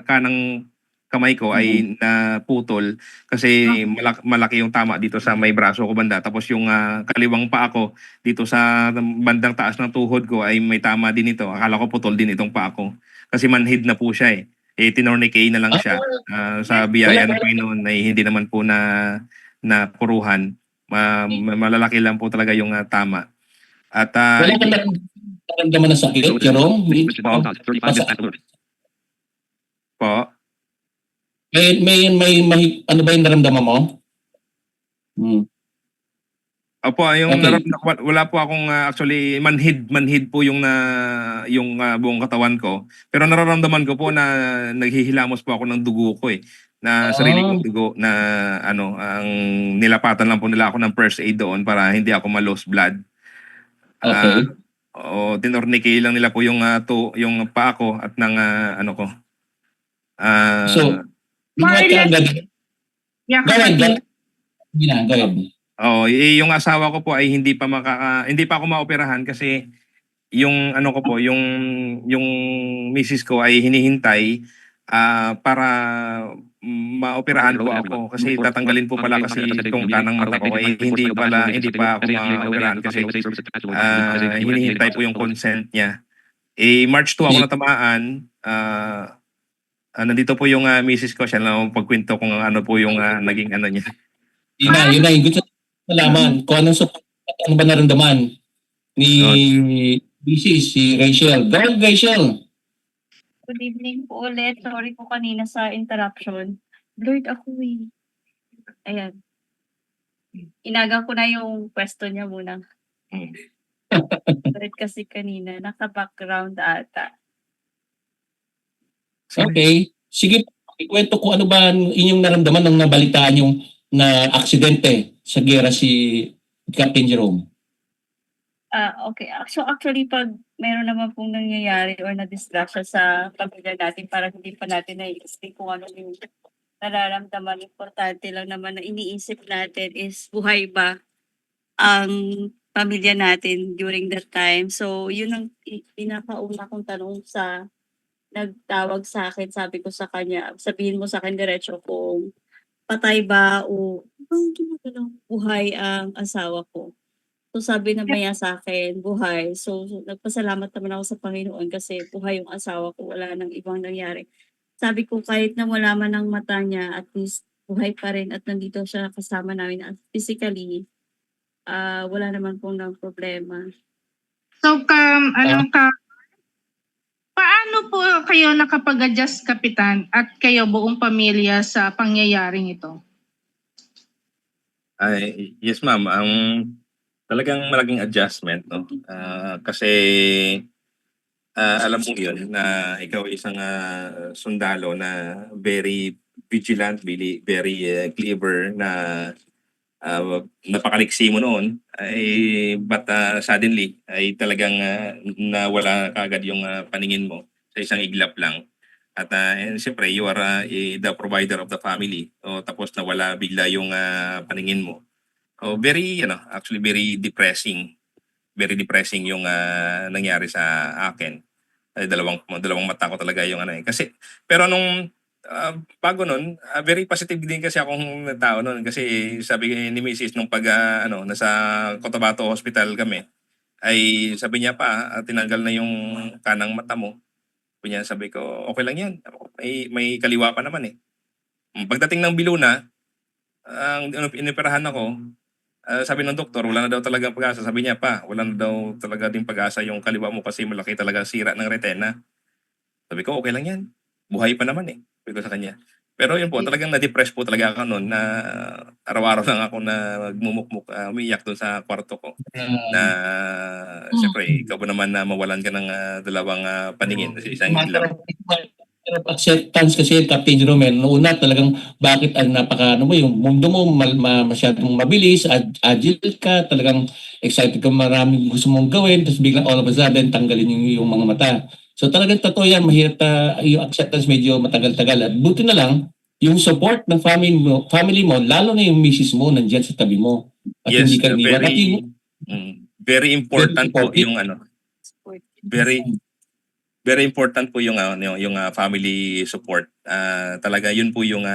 D: kanang kamay ko ay naputol kasi malaki yung tama dito sa may braso ko banda. Tapos yung kaliwang paa ko dito sa bandang taas ng tuhod ko ay may tama din ito. Akala ko putol din itong paa ko kasi manhid na po siya eh. Tinornicate na lang siya. Sa biyaya ng Panginoon ay hindi naman po na puruhan. Malalaki lang po talaga yung tama. At
A: Wala ka naramdaman ng sakit, Jerome?
D: po,
A: May ano ba yung naramdaman mo?
D: opo, yung
A: Okay.
D: wala po akong actually manhid po yung buong katawan ko. Pero nararamdaman ko po na naghihilamos po ako ng dugo ko eh. Na sarili kong dugo na ang nilapatan lang po nila ako ng first aid doon para hindi ako ma-lost blood.
A: Okay.
D: Tinornicate lang nila po yung yung paa ko at ng ano ko.
A: So, ginawa ka agad.
B: Yeah,
A: Go ahead.
B: kapatid.
A: Go ahead.
D: Yung asawa ko po ay hindi pa ako maoperahan kasi yung ano ko po, yung misis ko ay hinihintay para maoperahan po ako kasi tatanggalin po pala kasi itong kanang mata ko ay hindi pa ako maoperahan kasi hinihintay po yung consent niya. March 2 ako natamaan. Nandito po yung misis ko, siya lang pagkwento kung ano po yung naging ano niya.
A: Yun na. Gusto ko malaman kung anong support at ano ba naramdaman ni Mrs. si Rachel. Go, Rachel.
E: Good evening po ulit. Sorry po kanina sa interruption. Blurred ako eh. Ayan. Inaga ko na yung pwesto niya muna. Blurred kasi kanina. Naka-background ata.
A: Okay. Sige, ikwento ko ano ba inyong naramdaman nung nabalitaan yung na aksidente sa gera si Captain Jerome.
E: Okay. So actually, pag meron naman pong nangyayari or na-distraction sa pamilya natin, parang hindi pa natin nai-explain kung ano yung nararamdaman. Importante lang naman na iniisip natin is buhay ba ang pamilya natin during that time. So yun ang pinakauna kong tanong sa nagtawag sa akin. Sabi ko sa kanya, sabihin mo sa akin diretso kung patay ba o buhay ang asawa ko. So sabi na maya sa akin, buhay. So nagpasalamat naman ako sa Panginoon kasi buhay yung asawa ko, wala nang ibang nangyari. Sabi ko kahit na wala man ang mata niya, at least buhay pa rin at nandito siya kasama namin at physically, wala naman pong ng problema.
B: So, paano po kayo nakapag-adjust, Kapitan, at kayo buong pamilya sa pangyayaring ito?
D: Yes ma'am, ang talagang malaking adjustment no. Kasi alam mo 'yun na ikaw ay isang sundalo na very vigilant, very clever na napakaliksi mo noon but suddenly ay talagang nawala kaagad yung paningin mo sa isang iglap lang. At siyempre you are the provider of the family. Tapos nawala bigla yung paningin mo. Actually very depressing. Very depressing yung nangyari sa akin. Dalawang mata ko talaga yung kasi pero nung bago nun, very positive din kasi akong tao nun kasi sabi ni Mrs. nung nasa Cotabato Hospital kami ay sabi niya pa tinanggal na yung kanang mata mo. Sabi ko okay lang yan. May kaliwa pa naman eh. Pagdating ng Biluna, ang inoperahan ako, sabi ng doktor, wala na daw talaga pag-asa. Sabi niya pa, wala na daw talaga din pag-asa yung kaliwa mo kasi malaki talaga sira ng retina. Sabi ko, okay lang yan. Buhay pa naman eh. Sabi ko sa kanya. Pero yun po, talagang na-depress po talaga ako noon na araw-araw lang ako na magmumukmuk, umiiyak doon sa kwarto ko. Na siyempre, ikaw ba naman na mawalan ka ng dalawang paningin sa isang iglap.
A: Acceptance kasi Captain Jerome, noong una talagang bakit yung mundo mo masyadong mabilis, agile ka, talagang excited ka, maraming gusto mong gawin, tapos biglang all of a sudden tanggalin yung mga mata. So talagang totoo yan, mahirap yung acceptance medyo matagal-tagal. At buti na lang, yung support ng family mo, lalo na yung misis mo nandiyan sa tabi mo. At
D: Yes,
A: hindi ka iniwan. At yung
D: very important po
A: supportive.
D: yung very very important po yung family support. Talaga yun po yung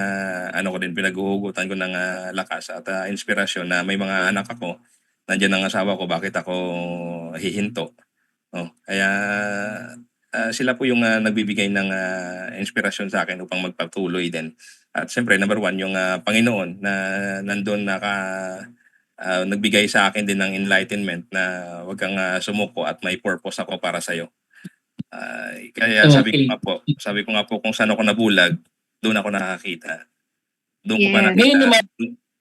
D: ko din pinaghuhugutan ko ng lakas at inspirasyon na may mga anak ako, nandiyan ang asawa ko, bakit ako hihinto. Kaya sila po yung nagbibigay ng inspirasyon sa akin upang magpatuloy din. At siyempre number one yung Panginoon na nandun nagbigay sa akin din ng enlightenment na wag kang sumuko at may purpose ako para sa iyo. Kaya
A: Okay.
D: sabi ko nga po kung saan ako nabulag, doon ako nakakita. Doon ko pa
B: Yes.
A: Ngayon
D: nakita,
A: naman,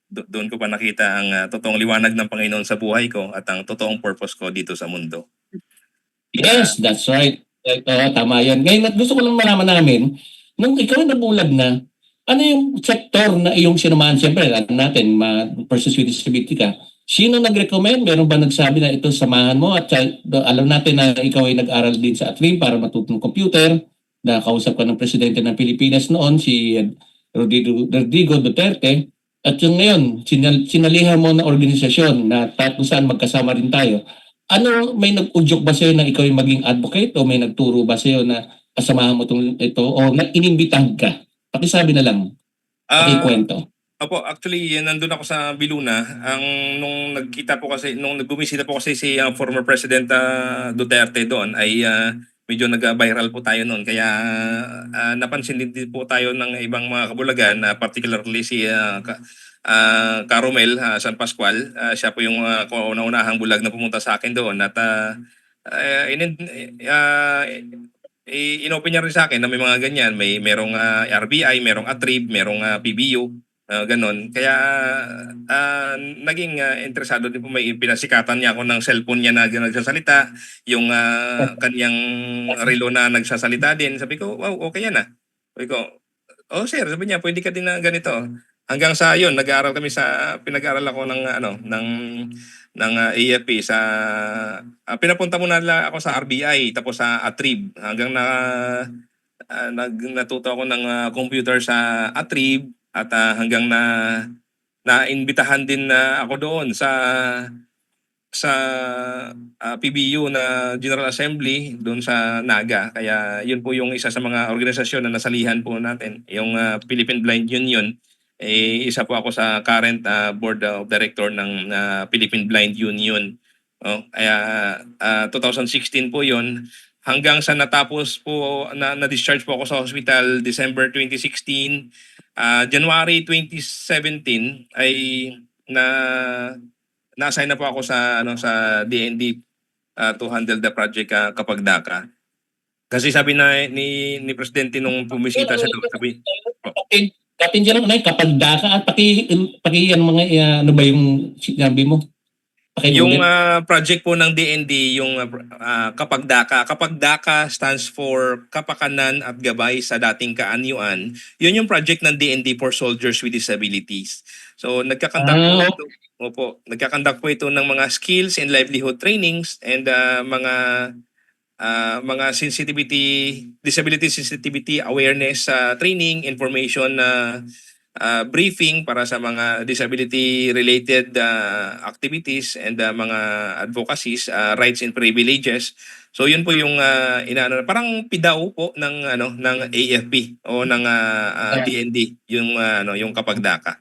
D: doon ko pa nakita ang totoong liwanag ng Panginoon sa buhay ko at ang totoong purpose ko dito sa mundo.
A: yes, that's right. Tama yan. Ngayon, gusto ko lang malaman namin, nung ikaw nabulag na, ano yung sektor na iyong sinamahan? Siyempre, alam natin, persons with disability ka. Sino nag-recommend? Meron ba nagsabi na ito samahan mo? At alam natin na ikaw ay nag-aral din sa Atrim para matutong computer. Nakausap ka ng presidente ng Pilipinas noon, si Rodrigo Duterte. At yung ngayon, sinalihan mo na organisasyon na kung saan magkasama rin tayo. Ano, may nag-udyok ba sa'yo na ikaw ay maging advocate o may nagturo ba sa'yo na kasamahan mo ito o na inimbitahan ka? Pakisabi na lang, pakikwento.
D: Opo, actually nandun ako sa Biluna. Nung nagbumisita po kasi si former President Duterte doon ay medyo nag-viral po tayo noon. Kaya napansin din po tayo ng ibang mga kabulagan, particularly si Caromel San Pascual. Siya po yung kauna-unahang bulag na pumunta sa akin doon at inopen niya rin sa akin na may mga ganyan, merong RBI, merong ATRIB, merong PBU, ganon. Kaya naging interesado din po, may pinasikatan niya ako ng cellphone niya na nagsasalita, yung kanyang relo na nagsasalita din. Sabi ko, wow, okay yan ah. Sabi ko, oh sir, sabi niya, pwede ka din na ganito. Hanggang sa yun, nag-aaral kami pinag-aaral ako ng AFP sa pinapunta muna ako sa RBI tapos sa ATRIB hanggang natuto ako ng computer sa ATRIB at hanggang naimbitahan din ako doon sa PBU na General Assembly doon sa Naga. Kaya yun po yung isa sa mga organisasyon na nasalihan po natin, yung Philippine Blind Union. Isa po ako sa current board of director ng Philippine Blind Union. Kaya 2016 po yun. Hanggang sa natapos po, na-discharge po ako sa hospital December 2016. January 2017 ay na-assign na po ako sa DND to handle the project Kapagdaka. Kasi sabi na ni Presidente nung pumisita siya doon, sabi,
A: Katin dyan lang, Kapagdaka at paki yan mga, ano ba yung sinabi mo?
D: Yung project po ng DND, yung Kapagdaka. Kapagdaka stands for Kapakanan at Gabay sa Dating Kaanyuan. Yun yung project ng DND for Soldiers with Disabilities. So nagkakandak po ito ng mga skills and livelihood trainings and mga disability sensitivity awareness training, information briefing para sa mga disability related activities and mga advocacies, rights and privileges. So yun po yung parang PIDAO po ng AFP o ng DND, yung Kapagdaka.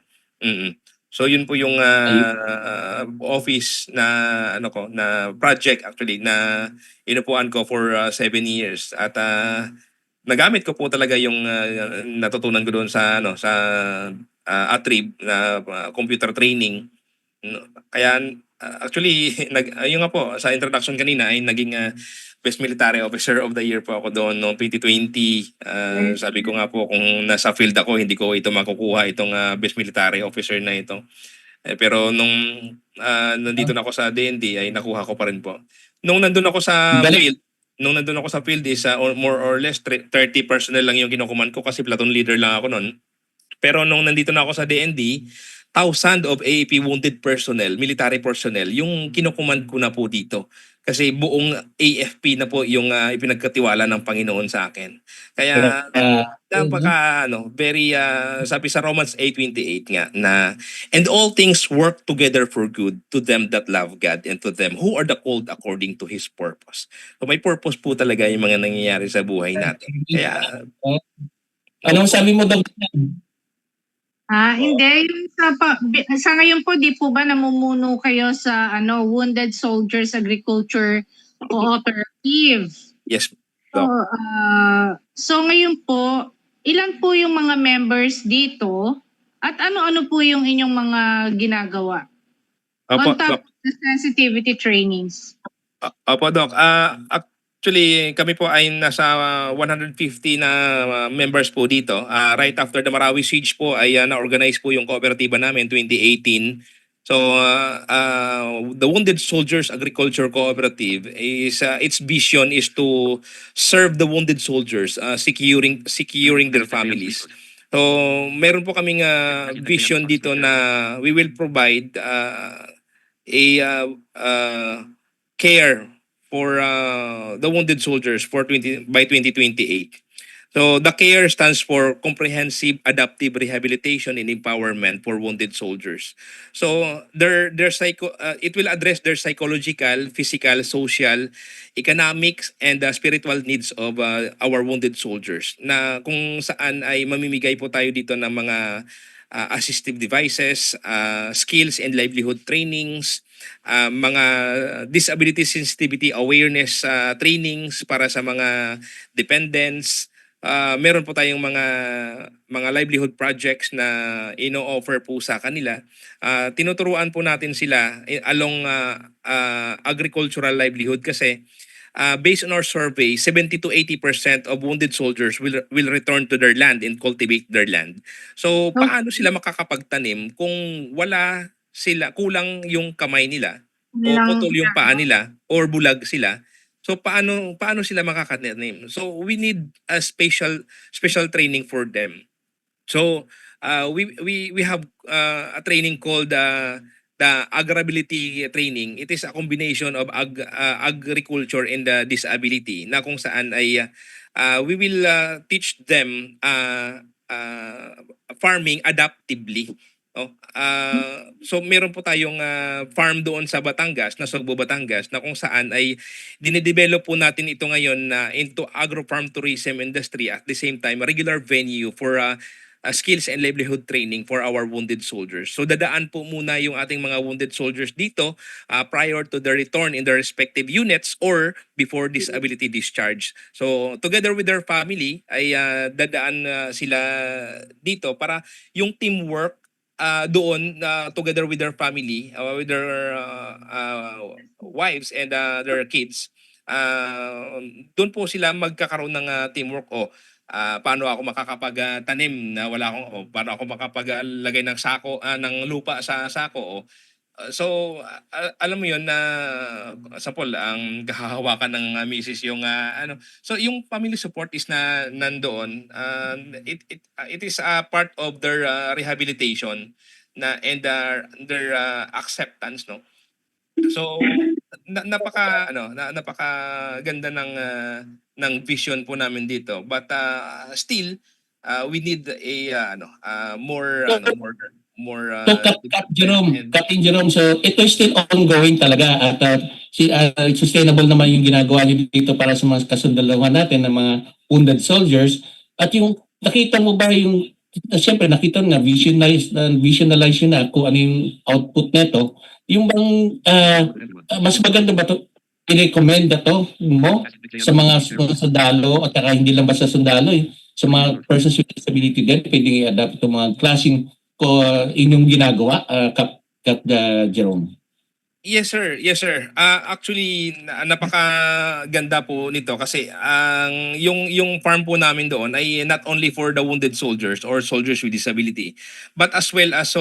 D: So yun po yung office na na project actually na inupuan ko for 7 years at nagamit ko po talaga yung natutunan ko doon sa ATRIB na computer training. Kaya actually yung nga po sa introduction kanina ay naging Best Military Officer of the Year po ako doon noong 2020. Sabi ko nga po kung nasa field ako hindi ko ito makukuha itong Best Military Officer na ito. Pero nung nandito na ako sa DND ay nakuha ko pa rin po. Nung nandun ako sa field is more or less 30 personnel lang yung kinukuman ko kasi platoon leader lang ako noon. Pero nung nandito na ako sa DND, 1,000 of AAP wounded personnel, military personnel, yung kinukuman ko na po dito. kasi buong AFP na po yung ipinagkatiwala ng Panginoon sa akin. Kaya very sabi sa Romans 8:28 nga na and all things work together for good to them that love God and to them who are the called according to His purpose. So may purpose po talaga yung mga nangyayari sa buhay natin. Kaya
A: Anong sabi mo, Dr.?
B: Hindi. Yung sa ngayon po, di po ba namumuno kayo sa Wounded Soldiers Agriculture Cooperative?
D: yes,
B: So, so ngayon po, ilan po yung mga members dito at ano-ano po yung inyong mga ginagawa?
D: Opo,
B: On top
D: Doc.
B: of the sensitivity trainings.
D: Opo, Doc. Actually, kami po ay nasa 150 na members po dito. Right after the Marawi siege po ay na-organize po yung kooperatiba namin 2018. So, the Wounded Soldiers Agriculture Cooperative is its vision is to serve the wounded soldiers, securing their families. So, meron po kaming vision dito na we will provide care for the wounded soldiers by 2028. So the CARE stands for Comprehensive Adaptive Rehabilitation and Empowerment for Wounded Soldiers. So it will address their psychological, physical, social, economic, and spiritual needs of our wounded soldiers. Na kung saan ay mamimigay po tayo dito ng mga assistive devices, skills and livelihood trainings, mga disability sensitivity awareness trainings para sa mga dependents. Meron po tayong mga livelihood projects na ino-offer po sa kanila. Tinuturuan po natin sila along agricultural livelihood kasi based on our survey, 70 to 80% of wounded soldiers will return to their land and cultivate their land. So paano sila makakapagtanim kung wala sila, kulang yung kamay nila o putol yung paa nila or bulag sila? So paano sila makakatanim? So we need a special training for them. So we have a training called the agrability training. It is a combination of agriculture and disability na kung saan ay we will teach them farming adaptively. So meron po tayong farm doon sa Batangas, na Sogbo, Batangas, na kung saan ay dinedevelop po natin ito ngayon into agro-farm tourism industry, at the same time regular venue for skills and livelihood training for our wounded soldiers. So dadaan po muna yung ating mga wounded soldiers dito prior to the return in their respective units or before disability discharge. So together with their family ay dadaan sila dito para yung teamwork doon together with their family, with their wives and their kids. Doon po sila magkakaroon ng teamwork. Paano ako makakapagtanim na wala akong, paano ako makapaglagay ng sako ng lupa sa sako. Alam mo yon na sa Paul ang kahahawakan ng misis yung so yung family support is na nandoon. It is a part of their rehabilitation and their acceptance, no. So napaka ganda ng vision po namin dito, but still we need a more
A: Captain Jerome, so ito is still ongoing talaga at sustainable naman yung ginagawa niyo dito para sa mga kasundaluhan natin ng mga wounded soldiers. At yung nakita mo ba yung, siyempre nakita na visualize yun na kung ano yung output nito, yung bang mas maganda ba ito, i-recommend na to mo sa mga sundalo at saka hindi lang basta sundalo, sa mga persons with disability din, pwedeng i-adapt itong mga klaseng ko inyong ginagawa, Cap Jerome?
D: Yes sir. Actually napakaganda po nito kasi yung farm po namin doon ay not only for the wounded soldiers or soldiers with disability, but as well as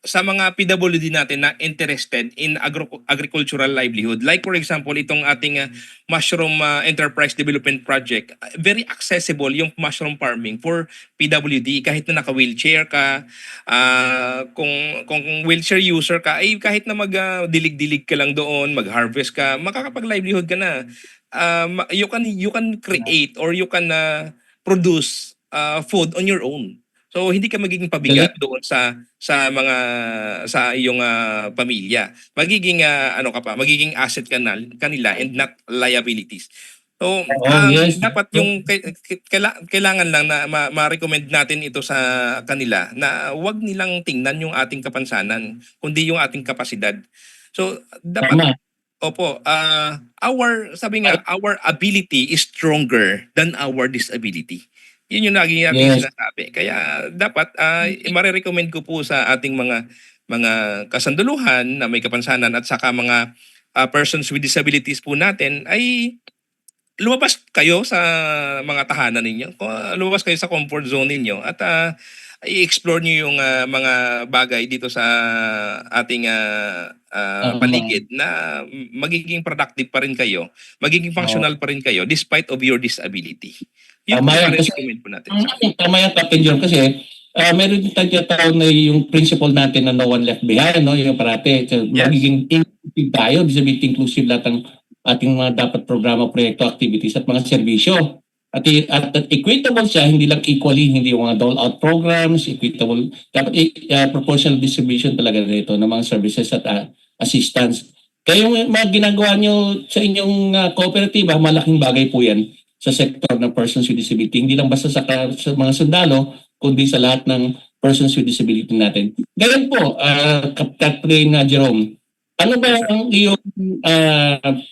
D: sa mga PWD natin na interested in agricultural livelihood. Like for example, itong ating mushroom enterprise development project, very accessible yung mushroom farming for PWD kahit na naka-wheelchair ka, kung wheelchair user ka ay kahit na mag magdilig-dilig ka lang doon, mag-harvest ka, makakapag-livelihood ka na. You can create or you can produce food on your own. So hindi ka magiging pabigat doon mga sa iyong pamilya. Magiging ano ka pa, magiging asset ka na, kanila and not liabilities. So
A: Oh, yes.
D: dapat yung kailangan lang na ma-recommend natin ito sa kanila na wag nilang tingnan yung ating kapansanan kundi yung ating kapasidad. So dapat
A: Tama.
D: opo, sabi nga, our ability is stronger than our disability. Yun yung lagi natin
A: Yes.
D: sinasabi. Kaya dapat marirecommend ko po sa ating mga kasanduluhan na may kapansanan at saka mga persons with disabilities po natin ay lumabas kayo sa mga tahanan ninyo. Lumabas kayo sa comfort zone ninyo at i-explore niyo yung mga bagay dito sa ating paligid na magiging productive pa rin kayo, magiging functional pa rin kayo despite of your disability. Yun po
A: Tama yan,
D: yung
A: kasi
D: recommend po natin.
A: tama yan, Captain John, kasi meron din tayo na yung principle natin na no one left behind, no? Yung parate,
D: Yes.
A: magiging inclusive tayo, disability inclusive lahat ng ating mga dapat programa, proyekto, activities at mga serbisyo. At equitable siya, hindi lang equally, hindi yung mga dole-out programs, equitable, dapat proportional distribution talaga nito ng mga services at assistance. Kaya yung mga ginagawa nyo sa inyong kooperatiba, malaking bagay po yan sa sektor ng persons with disability. Hindi lang basta sa mga sundalo, kundi sa lahat ng persons with disability natin. Ganyan po, Captain Jerome, ano ba ang iyong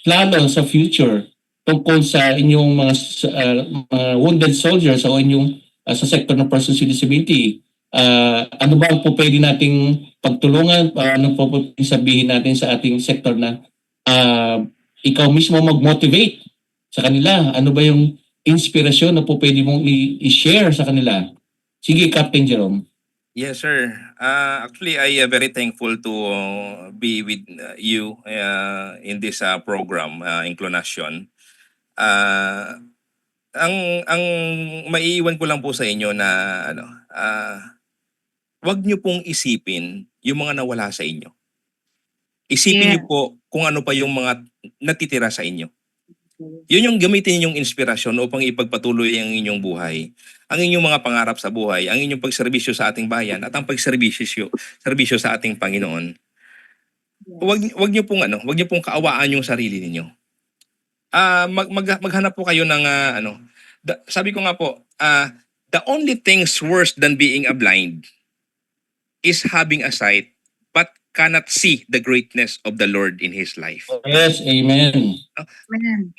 A: plano sa future tungkol sa inyong mga wounded soldiers o inyong sa sektor ng persons with disability? Ano ba ang po pwede nating pagtulungan? Ano po pwede sabihin natin sa ating sektor na ikaw mismo mag-motivate sa kanila? Ano ba yung inspirasyon na po pwede mong i-share sa kanila? Sige, Captain Jerome.
D: Yes, sir. Actually, I am very thankful to be with you in this program, Inclination. Ang maiiwan ko lang po sa inyo na wag niyo pong isipin yung mga nawala sa inyo. Isipin niyo po kung ano pa yung mga natitira sa inyo. Yun yung gamitin ninyong inspirasyon upang ipagpatuloy ang inyong buhay, ang inyong mga pangarap sa buhay, ang inyong pagserbisyo sa ating bayan at ang serbisyo sa ating Panginoon. Wag niyo pong kaawaan yung sarili ninyo. Maghanap po kayo ng sabi ko nga po, the only things worse than being a blind is having a sight but cannot see the greatness of the Lord in his life.
A: Yes, amen.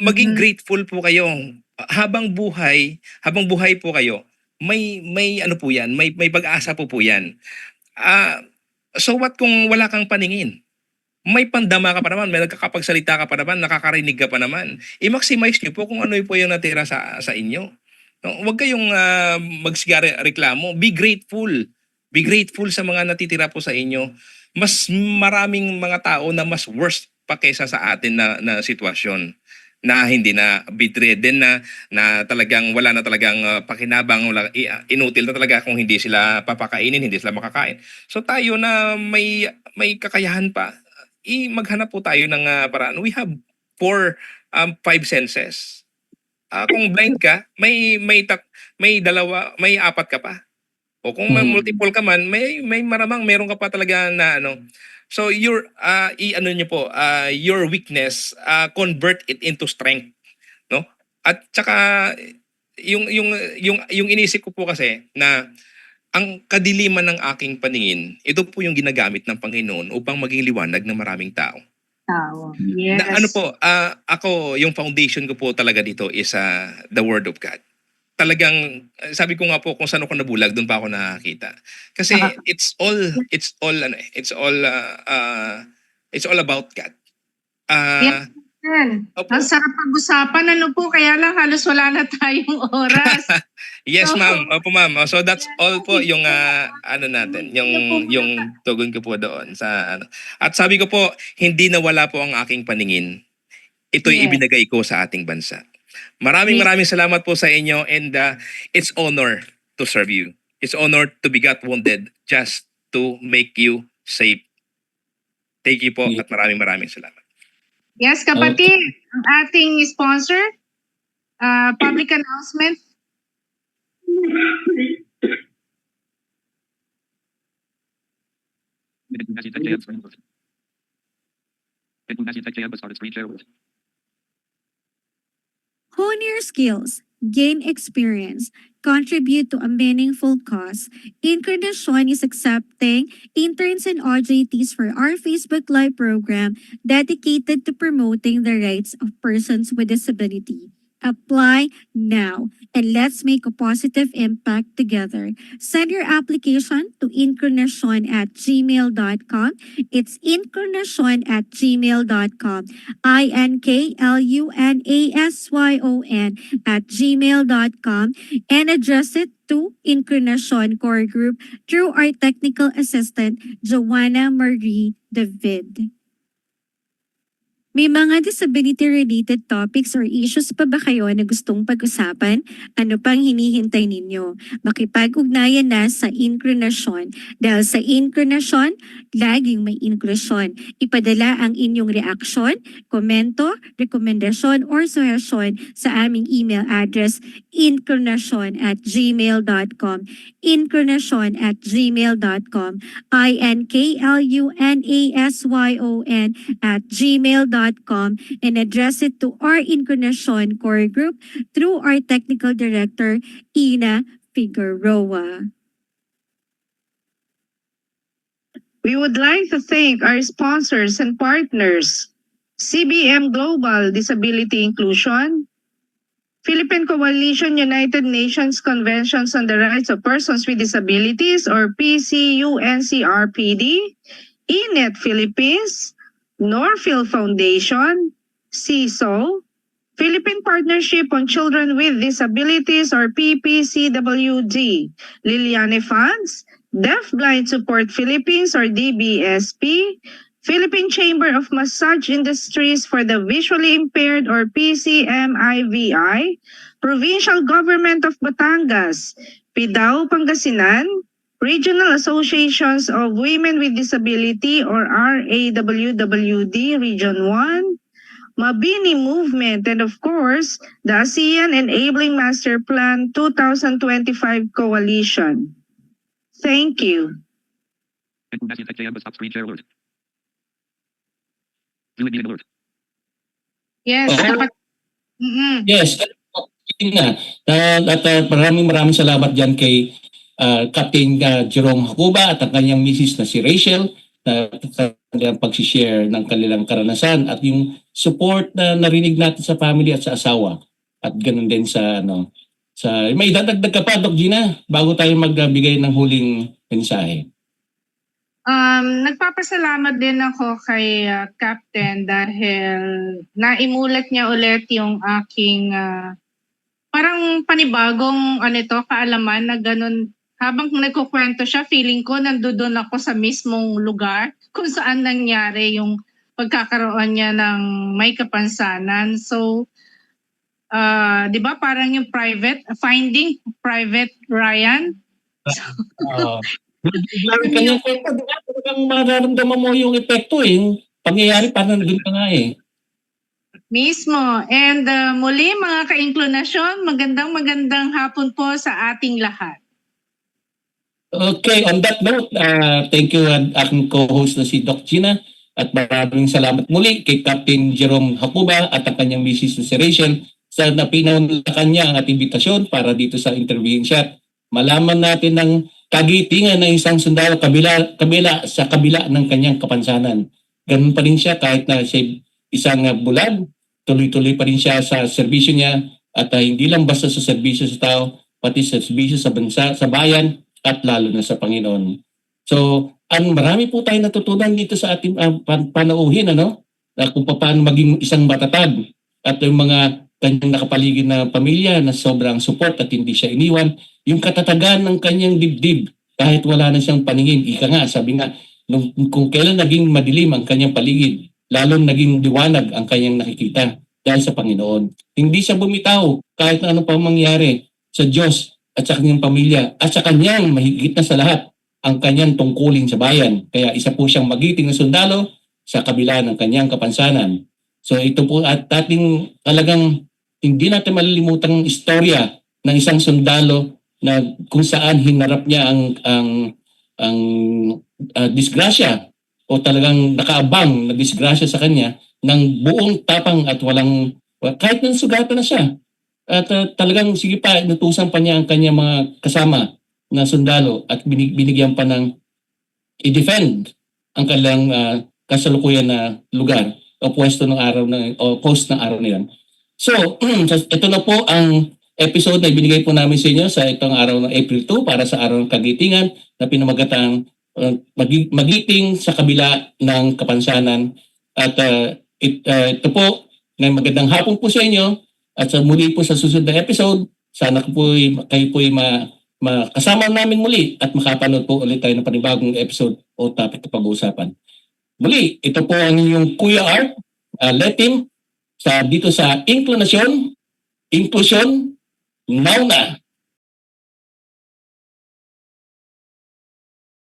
D: Maging grateful po kayo habang buhay po kayo. May ano po 'yan, may pag-asa po 'yan. So what kung wala kang paningin? May pandama ka pa naman, may nagkakapagsalita ka pa naman, nakakarinig ka pa naman. I-maximize niyo po kung ano po yung natira sa inyo. No, huwag kayong reklamo. Be grateful. Be grateful sa mga natitira po sa inyo. Mas maraming mga tao na mas worst pa kaysa sa atin na sitwasyon na hindi na bedridden na talagang wala na talagang pakinabang, inutil na talaga kung hindi sila papakainin, hindi sila makakain. So tayo na may kakayahan pa, maghanap po tayo ng paraan. We have 5 senses. Kung blind ka, may 4 ka pa. O kung multiple ka man, may maramang meron ka pa talaga na So your your weakness, convert it into strength, no? At saka yung inisip ko po kasi na ang kadiliman ng aking paningin, ito po yung ginagamit ng Panginoon upang maging liwanag ng maraming tao.
B: Yes.
D: Na ako yung foundation ko po talaga dito is the Word of God. Talagang sabi ko nga po kung saan ako nabulag doon pa ako nakakita. Kasi it's all about God.
B: Ang sarap pag-usapan, kaya lang halos wala na tayong oras.
D: Yes, ma'am. Opo, ma'am. So that's all po yung natin, yung tugon ko po doon sa At sabi ko po, hindi nawala po ang aking paningin. Ito'y ibinigay ko sa ating bansa. Maraming salamat po sa inyo and it's honor to serve you. It's honor to be got wounded just to make you safe. Thank you po at maraming salamat.
B: Yes, kapatid, ang ating sponsor, public announcement.
F: Hone your skills, gain experience, contribute to a meaningful cause. Incarnation is accepting interns and OJTs for our Facebook Live program dedicated to promoting the rights of persons with disability. Apply now and let's make a positive impact together. Send your application to incarnation@gmail.com. It's incarnation@gmail.com. INKLUNASYON@gmail.com and address it to Incarnation Core Group through our technical assistant, Joanna Marie David. May mga disability-related topics or issues pa ba kayo na gustong pag-usapan? Ano pang hinihintay ninyo? Makipag-ugnayan na sa Incarnation. Dahil sa Incarnation, laging may inklusyon. Ipadala ang inyong reaksyon, komento, rekomendasyon, or suggestion sa aming email address incarnation@gmail.com incarnation@gmail.com INKLUNASYON@gmail.com and address it to our Incarnation Core Group through our Technical Director, Ina Figueroa.
B: We would like to thank our sponsors and partners, CBM Global Disability Inclusion, Philippine Coalition United Nations Conventions on the Rights of Persons with Disabilities or PCUNCRPD, INET Philippines, Norfield Foundation, CISO, Philippine Partnership on Children with Disabilities or PPCWD, Liliane Funds, Deafblind Support Philippines or DBSP, Philippine Chamber of Massage Industries for the Visually Impaired or PCMIVI, Provincial Government of Batangas, PIDAO Pangasinan, Regional Associations of Women with Disability or RAWWD Region 1, Mabini Movement, and of course, the ASEAN Enabling Master Plan 2025 Coalition. Thank you. Yes,
A: Oh.
B: dapat.
A: Yes, yun nga. At maraming salamat dyan kay Captain Jerome Hakuba at ang kanyang misis na si Rachel na kanilang pag-share ng kanilang karanasan at yung support na narinig natin sa family at sa asawa. At ganun din sa may dadagdag ka pa, Doc Gina, bago tayo magbigay ng huling mensahe.
B: Nagpapasalamat din ako kay Captain dahil naimulat niya ulit yung aking parang panibagong kaalaman na ganun. Habang nagkukwento siya, feeling ko nandoon ako sa mismong lugar kung saan nangyari yung pagkakaroon niya ng may kapansanan. So, di ba parang yung Finding Private Ryan?
A: Kanyang kwento, di ba? Talagang mararamdaman mo yung epekto yung pangyayari parang nandun ka nga eh.
B: Mismo. And muli mga ka-inklinasyon, magandang hapon po sa ating lahat.
A: Okay, on that note, thank you aking co-host na si Doc Gina at maraming salamat muli kay Captain Jerome Hakuba at ang kanyang misis na si Rachel sa napinaon na kanya ang ating invitasyon para dito sa interviewing shot. Malaman natin ng kagitingan ng isang sundalo kabila ng kanyang kapansanan. Ganun pa rin siya kahit na siya isang bulag, tuloy-tuloy pa rin siya sa serbisyo niya at hindi lang basta sa serbisyo sa tao, pati sa serbisyo sa bansa, sa bayan at lalo na sa Panginoon. So, marami po tayong natutunan dito sa ating panauhin, na kung paano maging isang matatag at yung mga kanyang nakapaligid na pamilya na sobrang support at hindi siya iniwan, yung katatagan ng kanyang dibdib kahit wala na siyang paningin. Ika nga, sabi nga, kung kailan naging madilim ang kanyang paligid, lalong naging liwanag ang kanyang nakikita dahil sa Panginoon. Hindi siya bumitaw kahit na ano pa mangyari sa Diyos at sa kanyang pamilya at sa kanyang mahigit na sa lahat ang kanyang tungkulin sa bayan. Kaya isa po siyang magiting na sundalo sa kabila ng kanyang kapansanan. So ito po at ating talagang hindi natin malilimutang istorya ng isang sundalo na kung saan hinarap niya ang disgrasya o talagang nakaabang na disgrasya sa kanya ng buong tapang at walang kahit nang sugatan na siya. At talagang sige pa, inutusan pa niya ang kanyang mga kasama na sundalo at binigyan pa ng i-defend ang kanilang kasalukuyan na lugar o pwesto ng araw na o post ng araw na yan. So, ito na po ang episode na ibinigay po namin sa inyo sa itong araw ng April 2 para sa araw ng kagitingan na pinamagatang magiting sa kabila ng kapansanan. At ito po, na magandang hapon po sa inyo at sa muli po sa susunod na episode, sana kayo po makasama namin muli at makapanood po ulit tayo ng panibagong episode o topic na pag-uusapan. Muli, ito po ang inyong Kuya Art, Letim, dito sa Inclusion, now na.